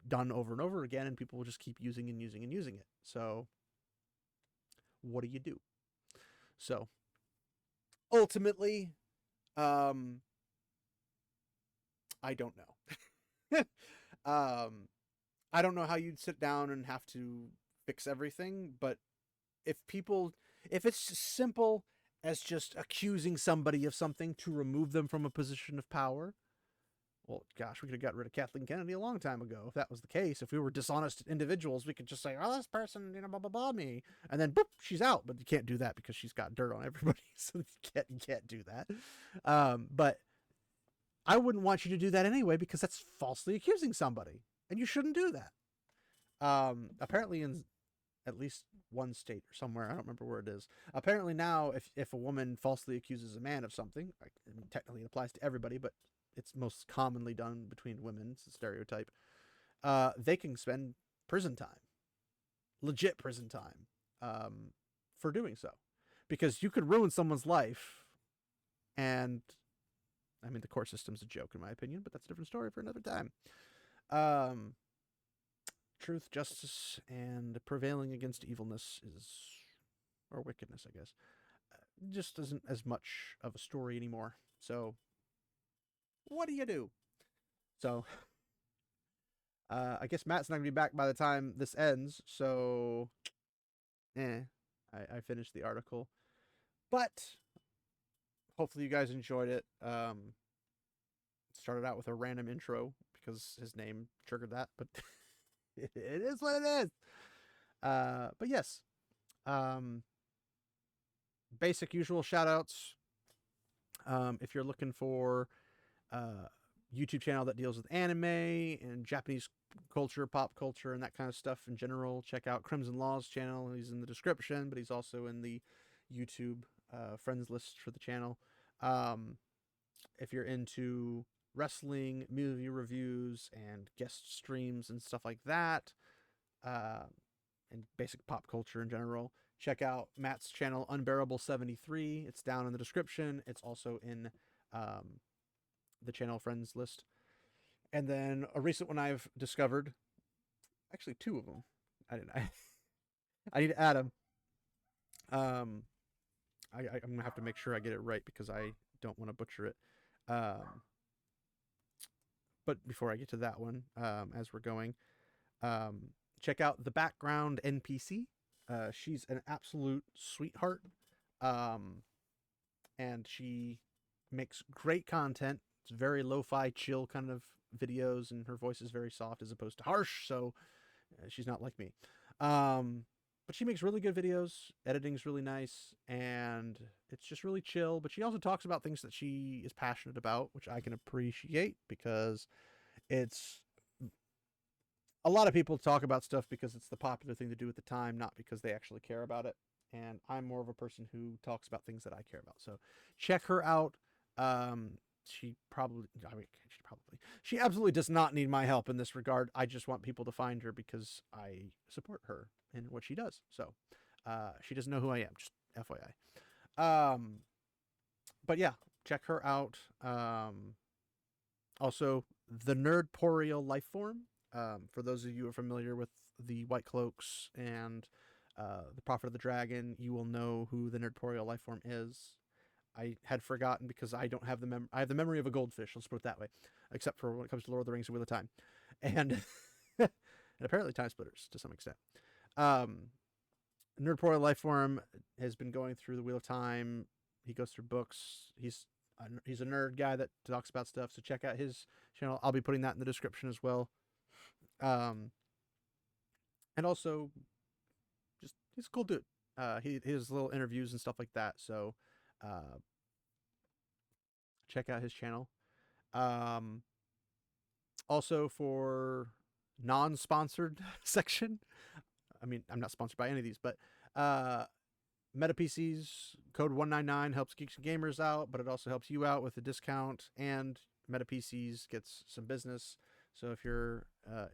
done over and over again, and people will just keep using and using and using it. So what do you do? So ultimately, I don't know. I don't know how you'd sit down and have to fix everything, but if it's just simple as just accusing somebody of something to remove them from a position of power, well, gosh, we could have got rid of Kathleen Kennedy a long time ago if that was the case. If we were dishonest individuals, we could just say, "Oh, this person, blah blah blah me," and then boop, she's out. But you can't do that because she's got dirt on everybody, so you can't do that. But I wouldn't want you to do that anyway because that's falsely accusing somebody, and you shouldn't do that. Apparently in at least one state or somewhere, I don't remember where it is. Apparently now, if a woman falsely accuses a man of something, technically it applies to everybody, but it's most commonly done between women, it's a stereotype, they can spend prison time, legit prison time, for doing so. Because you could ruin someone's life, and I mean, the court system's a joke in my opinion, but that's a different story for another time. Truth, justice, and prevailing against evilness or wickedness, I guess, just isn't as much of a story anymore. So, what do you do? So, I guess Matt's not going to be back by the time this ends, so, I finished the article. But, hopefully you guys enjoyed it. Started out with a random intro, because his name triggered that, but... it is what it is. But yes, basic usual shout outs. If you're looking for YouTube channel that deals with anime and Japanese culture, pop culture, and that kind of stuff in general, check out Crimson Law's channel. He's in the description, but he's also in the YouTube friends list for the channel. If you're into wrestling, movie reviews, and guest streams and stuff like that, and basic pop culture in general, check out Matt's channel, Unbearable73. It's down in the description. It's also in the channel friends list. And then a recent one I've discovered, actually two of them. I need to add them. I'm gonna have to make sure I get it right because I don't want to butcher it. But before I get to that one, as we're going, check out the background NPC. She's an absolute sweetheart. And she makes great content. It's very lo-fi, chill kind of videos, and her voice is very soft as opposed to harsh, so she's not like me. But she makes really good videos. Editing's really nice, and it's just really chill. But she also talks about things that she is passionate about, which I can appreciate because it's... a lot of people talk about stuff because it's the popular thing to do at the time, not because they actually care about it. And I'm more of a person who talks about things that I care about. So check her out. She absolutely does not need my help in this regard. I just want people to find her because I support her in what she does. So she doesn't know who I am, just FYI. but yeah, check her out. Also, the Nerdporeal Lifeform. For those of you who are familiar with the White Cloaks and the Prophet of the Dragon, you will know who the Nerdporeal Lifeform is. I had forgotten because I don't have I have the memory of a goldfish. Let's put it that way, except for when it comes to Lord of the Rings and Wheel of Time, and and apparently Time Splitters to some extent. Nerdporeal Lifeform has been going through the Wheel of Time. He goes through books. He's a nerd guy that talks about stuff. So check out his channel. I'll be putting that in the description as well. And also, just he's a cool dude. He has little interviews and stuff like that. So check out his channel. Also for non-sponsored section, I mean, I'm not sponsored by any of these, but Meta PCs code 199 helps geeks and gamers out, but it also helps you out with a discount, and Meta PCs gets some business. So if you're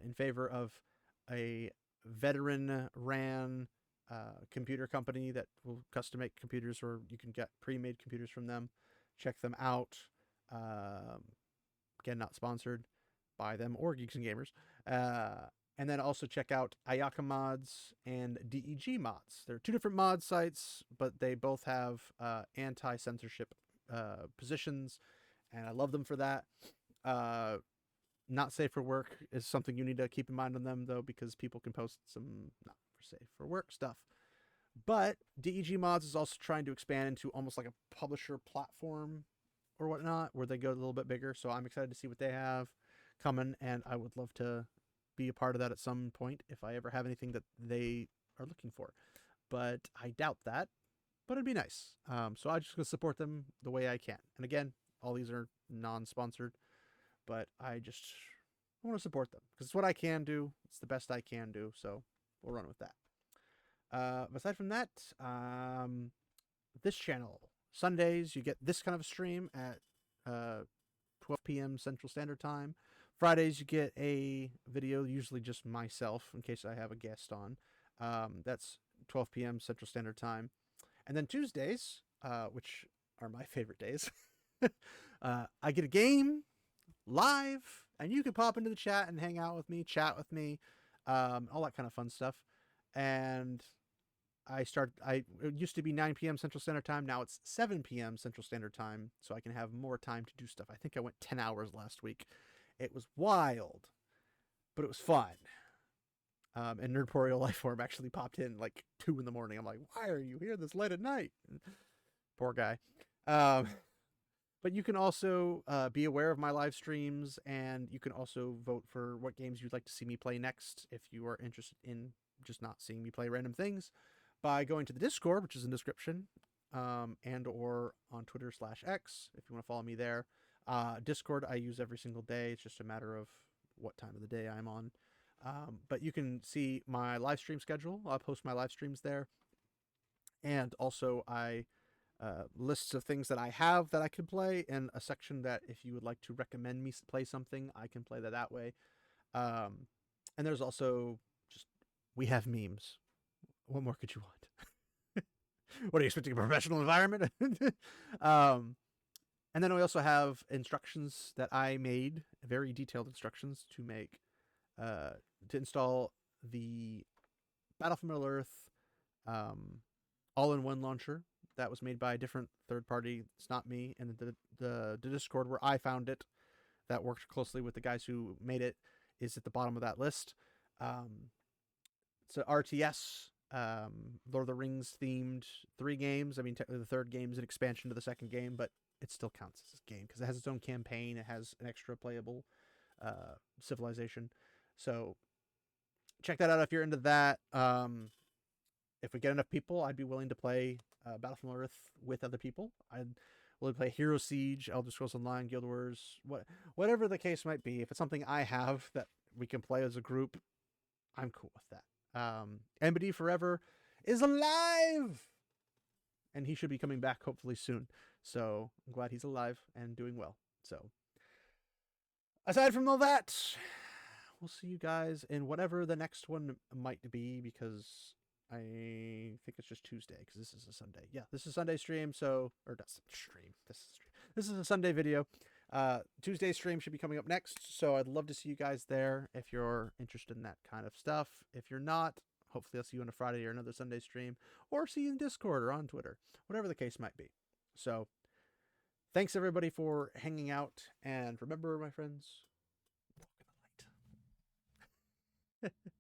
in favor of a veteran ran computer company that will custom make computers, or you can get pre-made computers from them, check them out. Again, not sponsored by them or Geeks and Gamers. And then also check out ayakamods and DEG mods. They're two different mod sites, but they both have anti-censorship positions, and I love them for that. Not safe for work is something you need to keep in mind on them, though, because people can post some not for safe for work stuff. But DEG mods is also trying to expand into almost like a publisher platform or whatnot, where they go a little bit bigger. So I'm excited to see what they have coming, and I would love to be a part of that at some point if I ever have anything that they are looking for. But I doubt that, but it'd be nice. So I'm just going to support them the way I can. And again, all these are non-sponsored, but I want to support them because it's what I can do. It's the best I can do. So we'll run with that. Aside from that, this channel, Sundays, you get this kind of a stream at 12 p.m. Central Standard Time. Fridays, you get a video, usually just myself, in case I have a guest on. That's 12 p.m. Central Standard Time. And then Tuesdays, which are my favorite days, I get a game live, and you can pop into the chat and hang out with me, chat with me, all that kind of fun stuff. And it used to be 9 p.m. Central Standard Time. Now it's 7 p.m. Central Standard Time, so I can have more time to do stuff. I think I went 10 hours last week. It was wild, but it was fun. And Nerdporeal Lifeform actually popped in like 2 in the morning. I'm like, why are you here this late at night? Poor guy. But you can also be aware of my live streams, and you can also vote for what games you'd like to see me play next if you are interested in just not seeing me play random things, by going to the Discord, which is in the description, and or on Twitter/X if you want to follow me there. Discord I use every single day. It's just a matter of what time of the day I'm on. But you can see my live stream schedule. I'll post my live streams there. And also I lists of things that I have that I can play, and a section that if you would like to recommend me play something, I can play that way. And there's also just, we have memes. What more could you want? What are you expecting, a professional environment? And then we also have instructions that I made, very detailed instructions to make, to install the Battle for Middle Earth all-in-one launcher that was made by a different third party. It's not me. And the Discord where I found it, that worked closely with the guys who made it, is at the bottom of that list. It's an RTS, Lord of the Rings themed 3 games. I mean, technically the third game is an expansion to the second game, but it still counts as a game because it has its own campaign. It has an extra playable civilization. So check that out if you're into that. If we get enough people, I'd be willing to play Battle for Middle Earth with other people. I'd willing to play Hero Siege, Elder Scrolls Online, Guild Wars, whatever the case might be. If it's something I have that we can play as a group, I'm cool with that. MBD Forever is alive! And he should be coming back hopefully soon. So I'm glad he's alive and doing well. So aside from all that, we'll see you guys in whatever the next one might be, because I think it's just Tuesday because this is a Sunday. Yeah, this is a Sunday stream. So, or not stream. This is stream. This is a Sunday video. Tuesday stream should be coming up next. So I'd love to see you guys there if you're interested in that kind of stuff. If you're not, hopefully I'll see you on a Friday or another Sunday stream, or see you in Discord or on Twitter, whatever the case might be. So thanks everybody for hanging out, and remember, my friends, walk in the light.